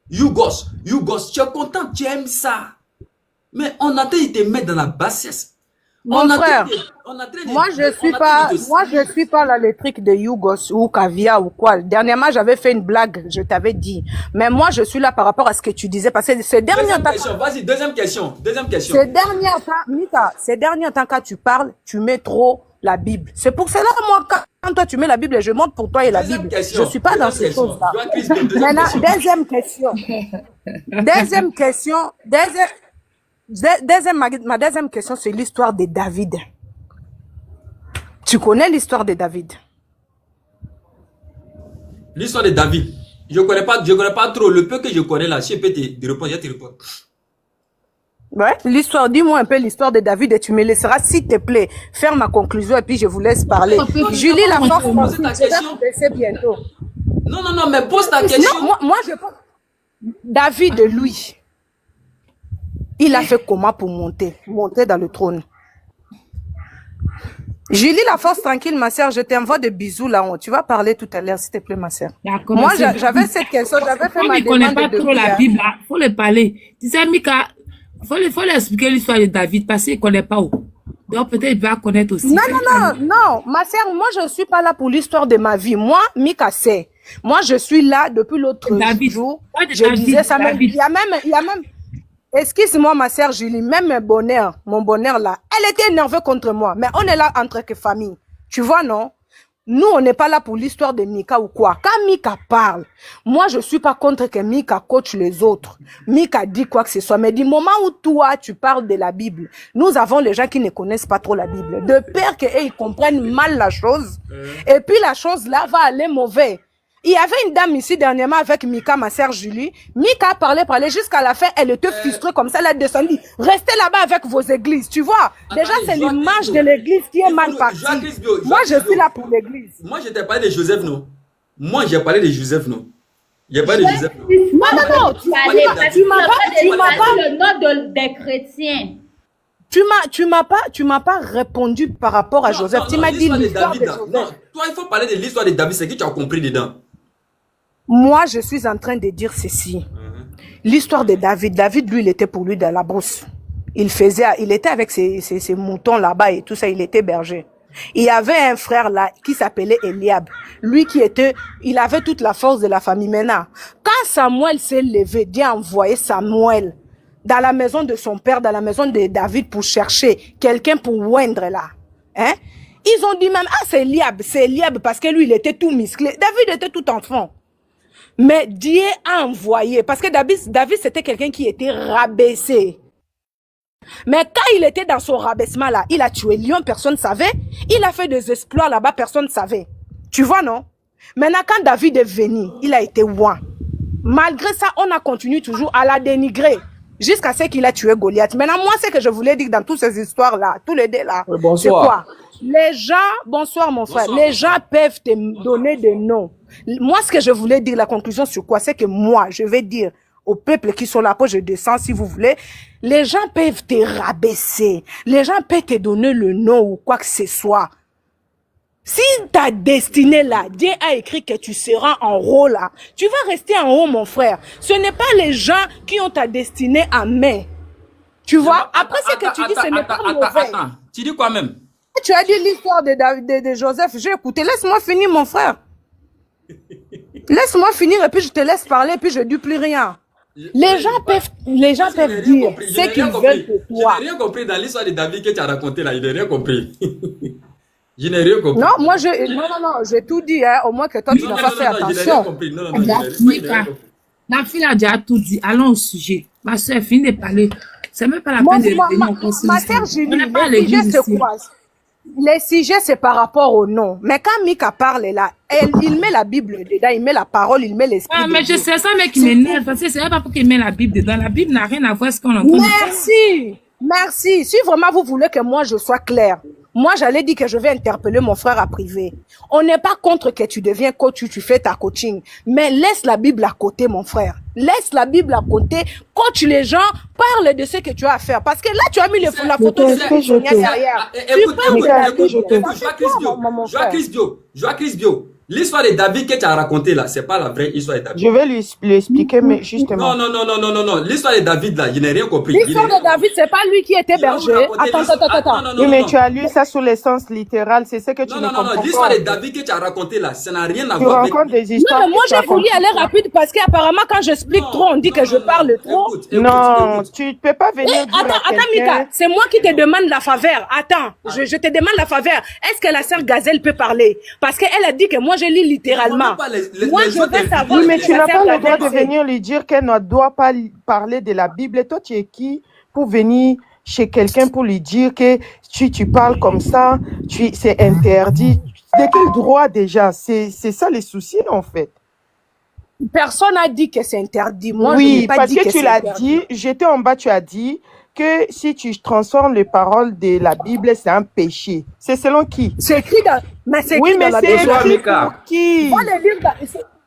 tu es content, tu aimes ça. Mais on a train de te mettre dans la bassesse. Mon frère, moi je suis pas la lettrique de Yougos ou Caviar ou quoi. Dernièrement, j'avais fait une blague, je t'avais dit. Mais moi, je suis là par rapport à ce que tu disais. Parce que ces derniers temps... Vas-y, deuxième question. Ces derniers temps, quand tu parles, tu mets trop la Bible. C'est pour cela, moi, quand toi tu mets la Bible, je monte pour toi et la Bible. Je suis pas dans ces choses-là. Maintenant, ma deuxième question, c'est l'histoire de David. Tu connais l'histoire de David? L'histoire de David. Je connais pas trop. Le peu que je connais là, je peux te répondre, je te réponds. Ouais, l'histoire, dis-moi un peu l'histoire de David et tu me laisseras, s'il te plaît, faire ma conclusion et puis je vous laisse parler. Julie, la force, je vais bientôt. Non, mais pose ta question. Non, moi je pense. David, lui, il a fait comment pour monter dans le trône? Julie, la force tranquille, ma sœur, je t'envoie des bisous là-haut. Tu vas parler tout à l'heure, s'il te plaît, ma sœur. D'accord. Moi, j'avais cette question, j'avais fait ma Il ne connaît demande pas trop la Bible, il faut le parler. Tu sais, Mika, faut lui expliquer l'histoire de David parce qu'il ne connaît pas où. Donc peut-être il va connaître aussi. Non, ma sœur, moi, je ne suis pas là pour l'histoire de ma vie. Moi, Mika sait. Moi, je suis là depuis l'autre jour. Je disais ça même. Il y a même, excuse-moi, ma sœur Julie, même mon bonheur là, elle était énervée contre moi. Mais on est là entre que famille. Tu vois, non? Nous, on n'est pas là pour l'histoire de Mika ou quoi. Quand Mika parle, moi, je suis pas contre que Mika coach les autres. Mika dit quoi que ce soit. Mais du moment où toi, tu parles de la Bible, nous avons les gens qui ne connaissent pas trop la Bible. De peur qu'ils comprennent mal la chose. Et puis, la chose là va aller mauvais. Il y avait une dame ici dernièrement avec Mika, ma sœur Julie. Mika parlait jusqu'à la fin. Elle était frustrée comme ça. Elle a descendu. Restez là-bas avec vos églises. Tu vois, déjà, c'est l'image de l'église qui est mal partie. Moi, je suis là pour l'église. Moi, je t'ai parlé de Joseph, non? Moi, j'ai parlé de Joseph, non? J'ai parlé de Joseph, non? Non. Tu m'as pas le nom des chrétiens. Tu m'as pas répondu par rapport à Joseph. Tu m'as dit l'histoire de Joseph. Non, toi, il faut parler de l'histoire de David. C'est que tu as compris dedans. Moi, je suis en train de dire ceci. L'histoire de David. David, lui, il était pour lui dans la brousse. Il était avec ses moutons là-bas et tout ça. Il était berger. Il y avait un frère là qui s'appelait Eliab. Lui il avait toute la force de la famille. Maintenant, quand Samuel s'est levé, Dieu a envoyé Samuel dans la maison de son père, dans la maison de David pour chercher quelqu'un pour oindre là. Hein? Ils ont dit même, c'est Eliab parce que lui, il était tout musclé. David était tout enfant. Mais Dieu a envoyé, parce que David c'était quelqu'un qui était rabaissé. Mais quand il était dans son rabaissement là, il a tué lion, personne ne savait. Il a fait des exploits là-bas, personne ne savait. Tu vois, non? Maintenant, quand David est venu, il a été roi. Malgré ça, on a continué toujours à la dénigrer. Jusqu'à ce qu'il a tué Goliath. Maintenant, moi, ce que je voulais dire dans toutes ces histoires-là, tous les deux là, c'est quoi? Les gens, bonsoir mon frère, les gens peuvent te donner des noms. Moi, ce que je voulais dire, la conclusion sur quoi, c'est que moi, je vais dire au peuple qui sont là, je descends si vous voulez, les gens peuvent te rabaisser, les gens peuvent te donner le nom ou quoi que ce soit. Si ta destinée là, Dieu a écrit que tu seras en haut là, tu vas rester en haut mon frère. Ce n'est pas les gens qui ont ta destinée en main. Tu vois, après ce que tu dis, ce n'est pas mauvais. Attends, tu dis quoi même? Tu as dit l'histoire de Joseph, j'ai écouté, laisse-moi finir mon frère. Laisse-moi finir et puis je te laisse parler et puis je ne dis plus rien. Les gens peuvent dire ce qu'ils veulent de toi. Je n'ai rien compris dans l'histoire de David que tu as raconté là, je n'ai rien compris. Je n'ai rien compris. Non, moi j'ai tout dit, hein, au moins que toi tu n'as pas fait attention. Je n'ai rien compris. Non, la fille a déjà tout dit, allons au sujet. Ma soeur, finis de parler. C'est même pas la peine de revenir encore sur ma sœur Julie, on n'est pas à l'église ici. Les sujets, c'est par rapport au nom. Mais quand Mika parle là, il met la Bible dedans, il met la parole, il met l'esprit. Ah, mais je sais ça, mais qui m'énerve, parce que c'est pas pour qu'il met la Bible dedans. La Bible n'a rien à voir avec ce qu'on entend. Merci. Si vraiment vous voulez que moi je sois claire, moi j'allais dire que je vais interpeller mon frère à privé. On n'est pas contre que tu deviens coach, tu fais ta coaching. Mais laisse la Bible à côté, mon frère. Laisse la Bible à côté. Coach les gens, parle de ce que tu as à faire. Parce que là, tu as mis la photo de Sonia derrière. Joachim Bio. L'histoire de David que tu as raconté là, c'est pas la vraie histoire de David. Je vais lui expliquer, mais justement. Non. L'histoire de David là, je n'ai rien compris. L'histoire de David, c'est pas lui qui était berger. Attends. Oui, mais tu as lu ça sous le sens littéral, c'est ce que tu ne comprends pas. Non, l'histoire de David que tu as raconté là, ça n'a rien à tu voir avec... racontes des histoires. Non, mais moi j'ai voulu aller rapide parce qu'apparemment quand j'explique trop, on dit que je parle trop. Non, tu ne peux pas venir dire Attends, Mika, c'est moi qui te demande la faveur. Attends, je te demande la faveur. Est-ce que la sœur Gazelle peut parler? Parce qu'elle a dit que moi je lis littéralement. Moi je veux savoir. Oui, mais tu n'as pas le droit de venir lui dire qu'elle ne doit pas parler de la Bible. Et toi, tu es qui pour venir chez quelqu'un pour lui dire que tu parles comme ça, c'est interdit? De quel droit déjà? C'est ça les soucis en fait. Personne n'a dit que c'est interdit. Moi, oui, je n'ai pas parce dit que tu l'as dit, j'étais en bas, tu as dit que si tu transformes les paroles de la Bible, c'est un péché. C'est selon qui? C'est écrit dans, mais c'est oui, écrit mais dans la c'est écrit Mika. pour qui?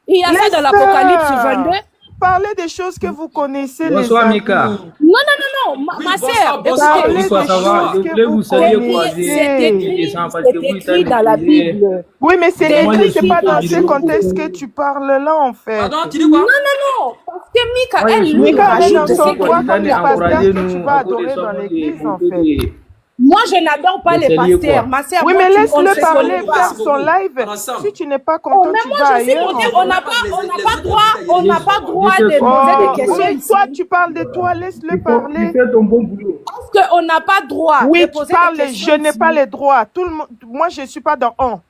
Il y a ça dans l'Apocalypse 22. Parlez des choses que vous connaissez. Bonsoir, les amis. Mika. Non. non, Oui, ma bonsoir, sœur, bonsoir, Parlez écoutez, bonsoir, des Ça va, choses je bonsoir. que voulais vous vous saluer, c'est croiser c'est les gens parce que vous, écrit dans la Bible. Oui, mais c'est C'est moi, je écrit, c'est suis écrit pas dans dans la ce vidéo pour contexte Bible. que tu parles là, en fait. Pardon, tu dis Non, quoi? non, non, parce que Mika, moi, je elle, suis lui, il vidéo Mika, pour elle est rajoute dans ce YouTube, son quoi. droit qu'il comme J'étais le a. pasteur encourager que tu nous vas à côté adorer dans seulement l'église, en un peu fait. Moi, je n'adore pas de les sérieux, pasteurs. quoi. Ma sœur, Oui, moi, mais on ne laisse-le se Merci parler, connaît beaucoup, pas. faire merci son beaucoup. live. On est Si ensemble. tu n'es pas Oh, content, mais tu moi, vas je suis ailleurs, contente. en Il On faudrait n'a fait. pas pas, que on n'a les pas autres droit, invités on aillent n'a les pas autres. droit Je de te poser des Oh, comprends. questions oui, ici. toi, tu parles de toi, laisse-le Tu parler. fais ton bon boulot. Parce qu'on n'a pas droit de Oui, tu poser des parles, questions je n'ai pas ici. les droits. Tout le monde, moi, je ne suis pas dans on.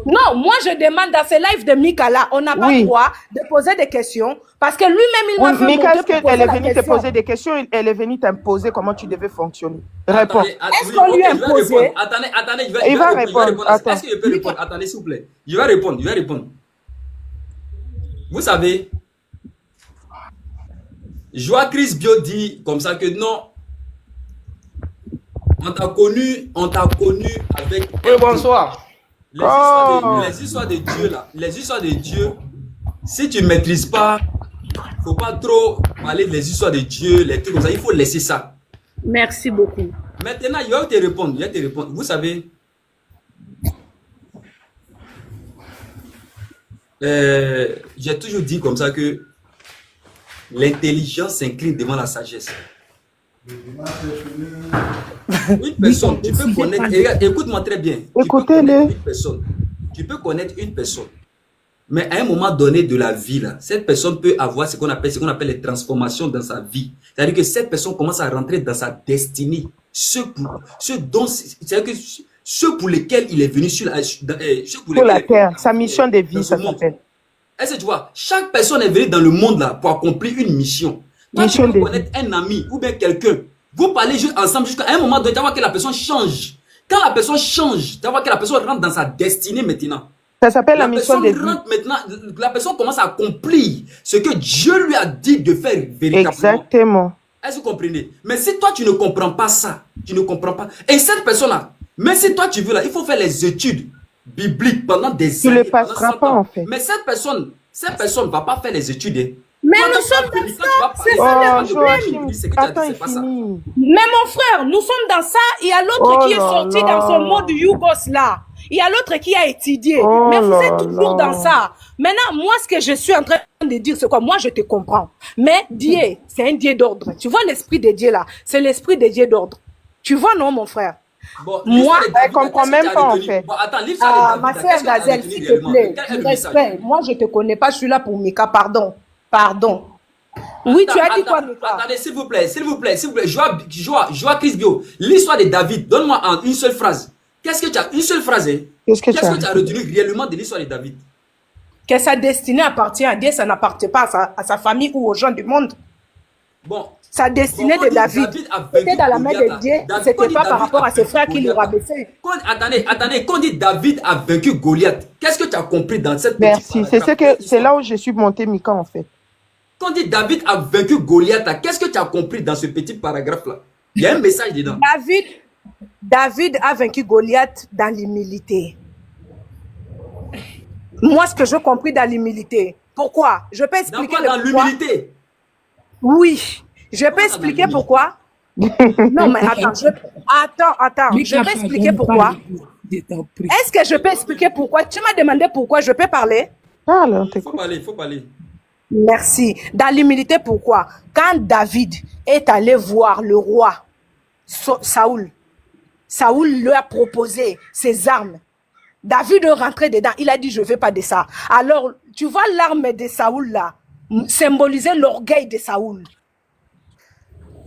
Non, moi, je demande dans ces lives de Mika là, on n'a pas Oui. droit de poser des questions parce que lui-même, il Oui, m'a fait Mika, monter est-ce pour qu'elle poser est la venue te question. poser des questions? Elle est venue t'imposer comment tu devais fonctionner. Réponds. Attendez, Est-ce oui, qu'on lui ok, a je vais répondre. imposé? Attendez, je Il vais va répondre, je vais répondre. répondre à ça. Est-ce Attends. que je peux répondre? Attendez, s'il vous plaît. Je vais répondre, je vais répondre. Vous savez, Joa Chris Bio dit comme ça que non, on t'a connu avec Oui, bonsoir. Oh. les histoires de Dieu là, les histoires de Dieu, si tu ne maîtrises pas, faut pas trop parler des histoires de Dieu, les trucs comme ça, il faut laisser ça. Merci beaucoup. Maintenant, je vais te répondre, je vais te répondre. Vous savez, j'ai toujours dit comme ça que l'intelligence s'incline devant la sagesse. Une personne, tu peux connaître, écoute-moi très bien. Écoutez-le. Tu peux connaître une personne, mais à un moment donné de la vie, là, cette personne peut avoir ce qu'on appelle les transformations dans sa vie. C'est-à-dire que cette personne commence à rentrer dans sa destinée. C'est-à-dire que ceux pour lesquels il est venu sur la terre, sa mission de vie, ça s'appelle. Est-ce que tu vois, chaque personne est venue dans le monde là pour accomplir une mission. Toi, tu peux connaître un ami ou bien quelqu'un. Vous parlez juste ensemble jusqu'à un moment donné, tu vas voir que la personne change. Quand la personne change, tu vas voir que la personne rentre dans sa destinée maintenant. Ça s'appelle la mission de vie. Maintenant, la personne commence à accomplir ce que Dieu lui a dit de faire véritablement. Exactement. Est-ce que vous comprenez? Mais si toi, tu ne comprends pas ça, tu ne comprends pas. Et cette personne-là, même si toi, tu veux là, il faut faire les études bibliques pendant des années. Tu ne le passeras pas, en fait. Mais cette personne ne va pas faire les études. Hein. Mais toi, nous sommes dans ça, c'est Oh, ça le Joachim, problème. attends, il finit. Mais mon frère, nous sommes dans ça. Il y a l'autre qui est sorti dans ce monde Yougos là. Il y a l'autre qui a étudié. Mais vous êtes toujours dans ça. Maintenant, moi, ce que je suis en train de dire, c'est quoi? Moi, je te comprends. Mais Dieu, c'est un Dieu d'ordre. Tu vois l'esprit de Dieu là? C'est l'esprit de Dieu d'ordre. Tu vois, non, mon frère? Bon, moi, elle ne comprend même pas, en fait. Bon, attends, ma sœur Gazelle, s'il te plaît, du respect. Moi, je ne te connais pas. Je suis là pour Mika. Pardon. Oui, tu as dit quoi, Mika? Attendez, s'il vous plaît. Joa Chris Bio. L'histoire de David, donne-moi en une seule phrase. Qu'est-ce que tu as? Une seule phrase, hein? Qu'est-ce que tu as retenu réellement de l'histoire de David? Que sa destinée appartient à Dieu, ça n'appartient pas à sa famille ou aux gens du monde. Bon. Sa destinée de David, c'était dans la main de Dieu, c'était pas par rapport à ses frères qui l'ont rabaissé. Attendez, quand on dit David a vaincu Goliath, qu'est-ce que tu as compris dans cette Merci, c'est là où je suis monté, Mika, en fait. Quand on dit David a vaincu Goliath, qu'est-ce que tu as compris dans ce petit paragraphe-là? Il y a un message dedans. David a vaincu Goliath dans l'humilité. Moi, ce que j'ai compris dans l'humilité. Pourquoi? Je peux expliquer dans l'humilité? Oui. Je peux expliquer pourquoi? Non, mais attends. Je peux expliquer pourquoi. Est-ce que je peux expliquer pourquoi? Tu m'as demandé pourquoi. Je peux parler? Parle, on t'écoute. Il faut parler. Merci. Dans l'humilité, pourquoi? Quand David est allé voir le roi Saoul lui a proposé ses armes. David est rentré dedans. Il a dit, je ne veux pas de ça. Alors, tu vois l'arme de Saoul là, symboliser l'orgueil de Saoul.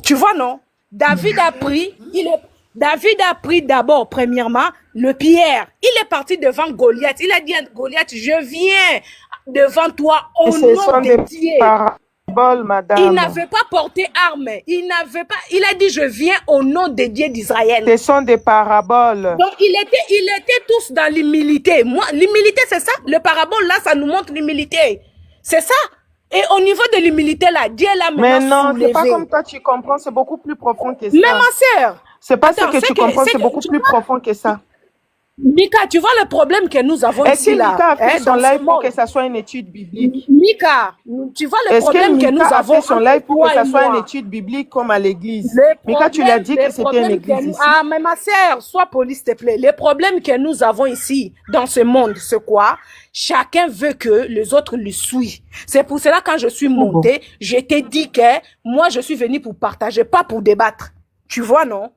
Tu vois, non? David a pris d'abord, premièrement, le pierre. Il est parti devant Goliath. Il a dit à Goliath, je viens devant toi au nom de Dieu. Madame. Il n'avait pas porté arme. Il a dit, je viens au nom de Dieu d'Israël. Ce sont des paraboles. Donc, il était tous dans l'humilité. Moi, l'humilité, c'est ça. Le parabole, là, ça nous montre l'humilité. C'est ça. Et au niveau de l'humilité, là, Dieu l'a maintenant mais non, soulevé. c'est pas comme toi, tu comprends. C'est beaucoup plus profond que ça. Mais ma sœur. C'est pas ce que tu comprends, c'est beaucoup plus profond que ça. Mika, tu vois le problème que nous avons Est-ce que ici là, Mika a fait hein, son dans ce live pour monde. que ça soit une étude biblique? Mika, tu vois le Est-ce que problème que nous Mika a avons fait son entre live pour que toi ça et soit une moi. étude biblique comme à l'église? Les Mika, tu l'as problèmes, dit les que c'était une problèmes que église nous... ici. Ah, mais ma sœur, sois poli, s'il te plaît. Les problèmes que nous avons ici, dans ce monde, c'est quoi? Chacun veut que les autres le suivent. C'est pour cela, quand je suis montée, je t'ai dit que moi, je suis venue pour partager, pas pour débattre. Tu vois, non?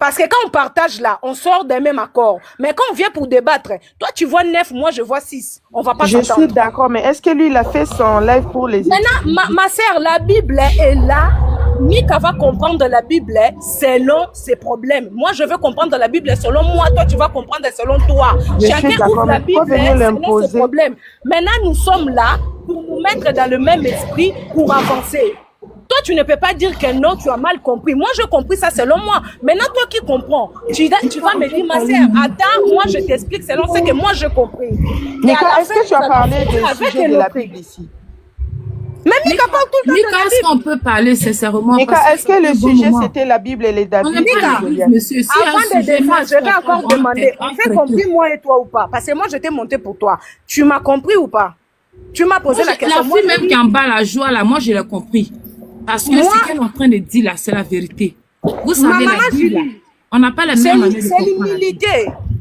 Parce que quand on partage là, on sort d'un même accord. Mais quand on vient pour débattre, toi tu vois 9, moi je vois 6. On va pas Je suis s'entendre. d'accord, mais est-ce que lui, il a fait son live pour les Maintenant, ma sœur, la Bible est là. Mika va comprendre la Bible selon ses problèmes. Moi, je veux comprendre la Bible selon moi. Toi, tu vas comprendre selon toi. Je suis Chacun d'accord, ouvre la mais pourquoi Bible venir selon ses l'imposer? problèmes. Maintenant, nous sommes là pour nous mettre dans le même esprit pour avancer. Toi, tu ne peux pas dire que non, tu as mal compris. Moi, j'ai compris ça selon moi. Maintenant, toi qui comprends, tu vas me dire, ma sœur, attends, moi, je t'explique selon ce que moi, j'ai compris. Mika, est-ce que tu as parlé des sujets de la Bible ici? Mais Mika parle tout le temps de Mika, la est-ce Bible. qu'on peut parler sincèrement? Mika, est-ce que le c'est un bon sujet moment. c'était la Bible et les On David n'est pas Mika, l'église, monsieur. Si avant un de sujet, défendre, moi, je vais suis encore en train demander, on fait compris moi et toi ou pas? Parce que moi, je t'ai monté pour toi. Tu m'as compris ou pas? Tu m'as posé la question. La Moi, fille je même dis- qui est en bas, la joie, là, moi, je l'ai compris. Parce que Moi- ce qu'elle est en train de dire, là, c'est la vérité. Vous savez, maman la Bible, là, Julie, on n'a pas la c'est même manière de c'est comprendre. l'humilité.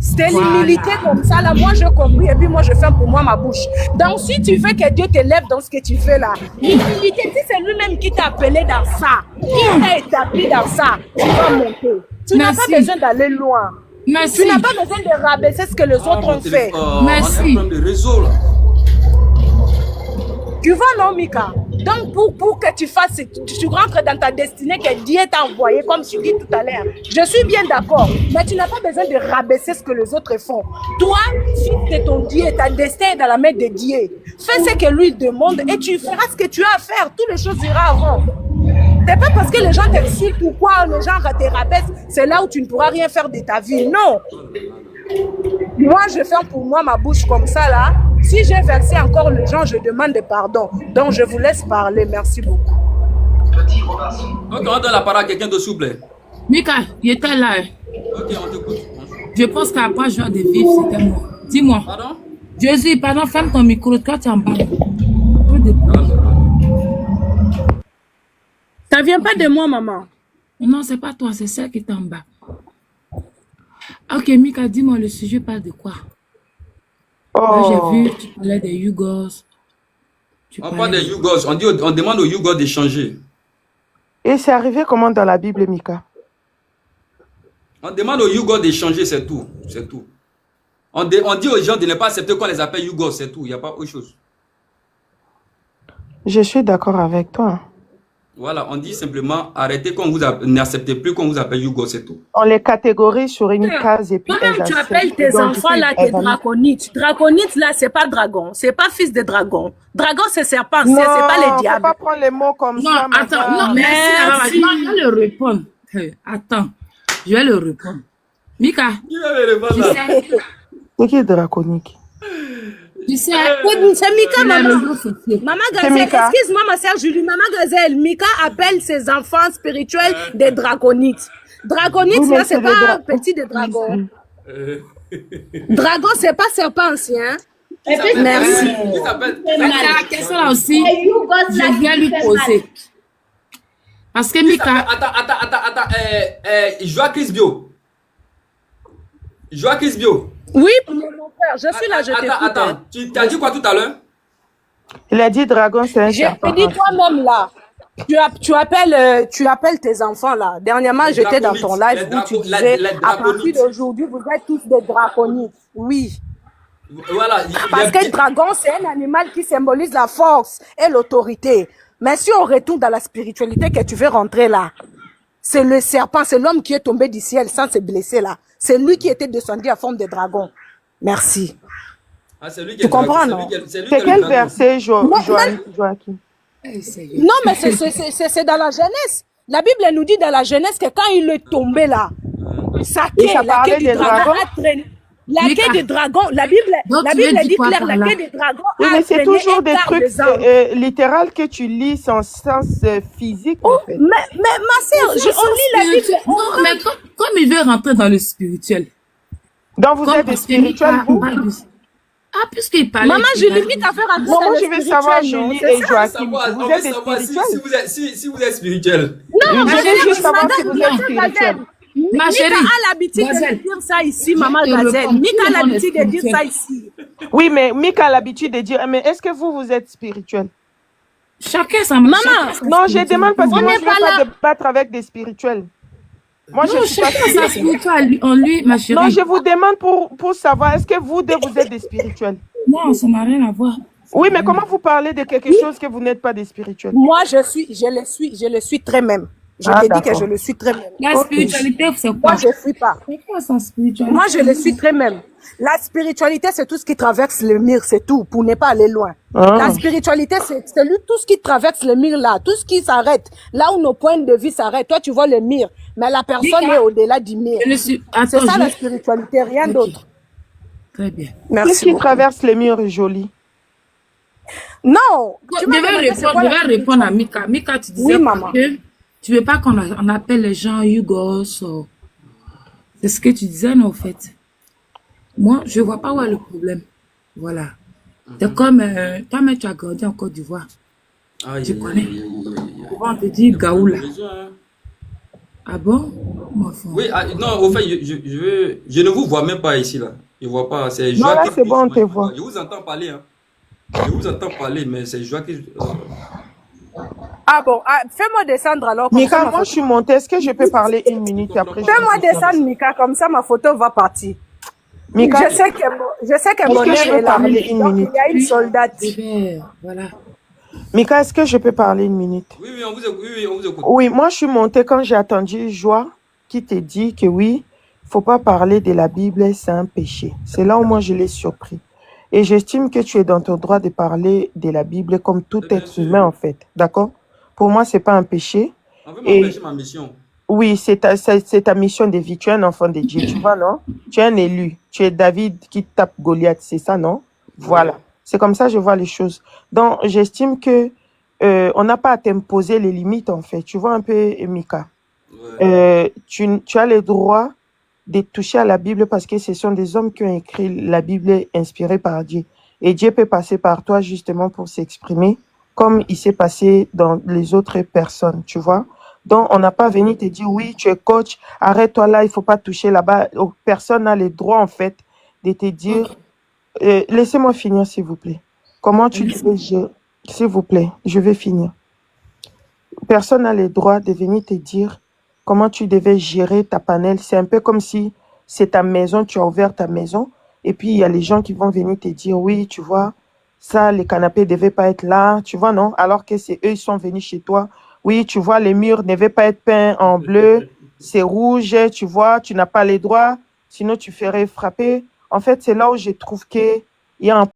C'est Voilà. l'humilité comme ça, là. Moi, j'ai compris et puis moi, je fais pour moi ma bouche. Donc, si tu veux que Dieu t'élève dans ce que tu fais là, l'humilité, si c'est lui-même qui t'a appelé dans ça, qui t'a établi dans ça, tu vas monter. Tu n'as pas Merci. besoin d'aller loin. Merci. Tu n'as pas besoin de rabaisser ce que les autres ont fait. Merci. On a un problème de réseau là. Tu vois, non, Mika? Donc, pour que tu fasses, tu rentres dans ta destinée que Dieu t'a envoyé, comme tu dis tout à l'heure. Je suis bien d'accord, mais tu n'as pas besoin de rabaisser ce que les autres font. Toi, fixe ton Dieu, ta destin est dans la main de Dieu. Fais ce que lui demande et tu feras ce que tu as à faire. Toutes les choses iront avant. C'est pas parce que les gens t'insultent ou quoi, les gens te rabaissent, c'est là où tu ne pourras rien faire de ta vie. Non. Moi, je fais pour moi ma bouche comme ça, là. Si j'ai versé encore les gens, je demande pardon. Donc, je vous laisse parler. Merci beaucoup. Ok, on donne la parole à quelqu'un de souple. Mika, il était là. Hein. Ok, on t'écoute. Je pense qu'à pas joie de vivre, c'était moi. Dis-moi. Pardon? Jésus, pardon, ferme ton micro, quand tu es en bas. Ça vient pas de moi, maman. Non, c'est pas toi, c'est celle qui est en bas. Ok, Mika, dis-moi, le sujet parle de quoi? Là, Oh, j'ai vu, tu parlais des Yougos. Tu On parlais parle des de- Yougos. On demande aux Yougos d'échanger. et c'est arrivé comment dans la Bible, Mika? On demande aux Yougos d'échanger, c'est tout. C'est tout. On dit aux gens de ne pas accepter qu'on les appelle Yougos, c'est tout. Il n'y a pas autre chose. Je suis d'accord avec toi. Voilà, on dit simplement arrêtez qu'on vous n'acceptez plus qu'on vous appelle Yougos, c'est tout. On les catégorise sur une case et puis Toi-même, elles tu acceptent. appelles tes Donc, du enfants coup, là elles tes vont- draconites. Draconites là, c'est pas dragon. C'est pas fils de dragon. Dragon, c'est serpent. Non, C'est pas les faut diables. pas prendre les mots comme Non, ça, attends, madame. non, merci. Merci. Non, je vais le répondre. Attends, je vais le répondre. Mika, Qui va me répondre tu là? sais, C'est qui est draconique? tu sais, C'est Mika, les maman. réseaux sociaux. Maman C'est Gazelle, Mika. excuse-moi ma sœur Julie, Maman Gazelle, Mika appelle ses enfants spirituels des draconites. Draconites, Oui, mais là, c'est c'est des pas dra- petit des dragons. Euh, Dragon, c'est pas serpent ancien. qui s'appelle- Merci. Qui s'appelle La question là aussi, Et Yougos, là, je viens qui lui fait poser. Parce que Qui s'appelle- Mika, Attends. Joachim Bio. Joachim Bio. Oui, mon frère, je suis là, je t'écoute. Attends. Tu as dit quoi tout à l'heure? Il a dit dragon, c'est un J'ai serpent. dit toi-même là. Tu appelles tes enfants là. Dernièrement, Les j'étais dans ton draconites, live les où tu draco- disais les à partir draconites. d'aujourd'hui, vous êtes tous des draconites. Oui. Voilà. Parce que le dragon, c'est un animal qui symbolise la force et l'autorité. Mais si on retourne dans la spiritualité que tu veux rentrer là, c'est le serpent, c'est l'homme qui est tombé du ciel sans se blesser là. C'est lui qui était descendu en forme de dragon. Merci. Ah, c'est lui qui Tu est dragon, comprends, c'est non? lui qui est- c'est lui qui C'est est le quel dragon. verset, Non, Joachim? Non, mais c'est dans la Genèse. La Bible elle nous dit dans la Genèse que quand il est tombé là, sa Et queue, ça la parlait queue du des dragon dragons? a traîné. La Mika. queue du dragon, la Bible Donc, tu dit veux dire quoi clair, par la là? queue du dragon Oui, a mais c'est traîné toujours un des quart trucs des anges. littéraux que tu lis sans sens physique, Oh, en fait. mais ma sœur, on lit la Bible. Non, mais comme il veut rentrer dans le spirituel, Donc, vous Comme êtes des parce que Mika spirituels, vous? parle de... Ah, puisqu'il parlait... Maman, il je parlait limite de- à faire un Non, moi, je veux savoir, spirituel, non? Julie C'est et ça. Joachim, On vous veut êtes des savoir spirituels? si vous êtes spirituel. Oui, Ma je veux chérie, juste savoir si Madame, vous êtes spirituels. ma Mika chérie, a l'habitude de Gazelle, dire ça ici, je maman te Gazelle. réponds, Mika tout a le monde est l'habitude de dire ça spirituel. ici. Oui, mais Mika a l'habitude de dire, mais est-ce que vous êtes spirituel? Chacun sa Maman, Non, je demande parce que on moi, n'est je ne veux pas pas là. débattre avec des spirituels. Moi, Non, je suis pas chacun sa spirituel. spiritualité en lui, ma Non, chérie. je vous demande pour savoir, est-ce que vous êtes des spirituels? Non, ça n'a rien à voir. Ça Oui, n'a mais rien à comment voir. vous parlez de quelque chose que vous n'êtes pas des spirituels? Moi, je le suis très même. Je Ah, te dis que d'accord. je le suis très même. La Ok. spiritualité, c'est Moi, quoi? je ne suis pas. C'est quoi sa spiritualité? Moi, je le suis très même. La spiritualité, c'est tout ce qui traverse le mur, c'est tout, pour ne pas aller loin. Ah. La spiritualité, c'est tout ce qui traverse le mur là, tout ce qui s'arrête, là où nos points de vue s'arrêtent. Toi, tu vois le mur, mais la personne Mika, est au-delà du mur. je ne suis... C'est Attends, ça la je... spiritualité, rien Ok, d'autre. très bien. Tout ce Merci qui beaucoup. traverse les murs est joli. Non, Je tu m'as demandé c'est quoi la vais répondre à spiritualité. Mika. Mika, tu disais Oui, maman. que tu veux pas on appelle les gens Hugos. C'est ce que tu disais, non, en fait. Moi, je vois pas où est le problème. Voilà. C'est comme toi-même, tu as grandi en Côte d'Ivoire. Tu connais. Souvent, on te dit Gaoula. Ah bon? Mon enfant. Oui, non, au fait, je ne vous vois même pas ici, là. Je ne vois pas. C'est Non, là, Joachim c'est qui bon, on se te mange. voit. Je vous entends parler, hein. Je vous entends parler, mais c'est Joachim. Ah bon, ah, fais-moi descendre alors comme ça Mika, ma moi, je photo. suis montée. Est-ce que je peux parler une minute et après je Fais-moi te laisse? descendre Mika, comme ça ma photo va partir. Mika, Je sais que mon est-ce que je heure peux est là. parler une Donc minute? il y a une soldate. Voilà. Mika, est-ce que je peux parler une minute? Oui, oui, on vous écoute. Oui, oui, on vous écoute. Oui, moi, je suis montée quand j'ai attendu Joie qui te dit que oui, faut pas parler de la Bible, c'est un péché. C'est là où moi, je l'ai surpris. Et j'estime que tu es dans ton droit de parler de la Bible comme tout Bien être sûr. humain, en fait. D'accord? Pour moi, c'est pas un péché. On veut Et m'empêcher ma mission. oui, c'est ta mission de vie. Tu es un enfant de Dieu, tu vois, non? Tu es un élu. Tu es David qui tape Goliath, c'est ça, non? Voilà. Ouais. C'est comme ça que je vois les choses. Donc, j'estime que on n'a pas à t'imposer les limites, en fait. Tu vois un peu, Mika. Ouais. Tu as le droit de toucher à la Bible parce que ce sont des hommes qui ont écrit la Bible inspirée par Dieu. Et Dieu peut passer par toi justement pour s'exprimer comme il s'est passé dans les autres personnes, tu vois. Donc, on n'a pas venu te dire, oui, tu es coach, arrête-toi là, il faut pas toucher là-bas. Personne n'a le droit, en fait, de te dire, laissez-moi finir, s'il vous plaît. Comment tu devais gérer, s'il vous plaît, je vais finir. Personne n'a le droit de venir te dire comment tu devais gérer ta panel. C'est un peu comme si c'est ta maison, tu as ouvert ta maison, et puis il y a les gens qui vont venir te dire, oui, tu vois, ça, les canapés ne devaient pas être là, tu vois, non? Alors que c'est eux, ils sont venus chez toi. Oui, tu vois, les murs ne devaient pas être peints en bleu, c'est rouge, tu vois, tu n'as pas les droits, sinon tu ferais frapper. En fait, c'est là où je trouve qu'il y a un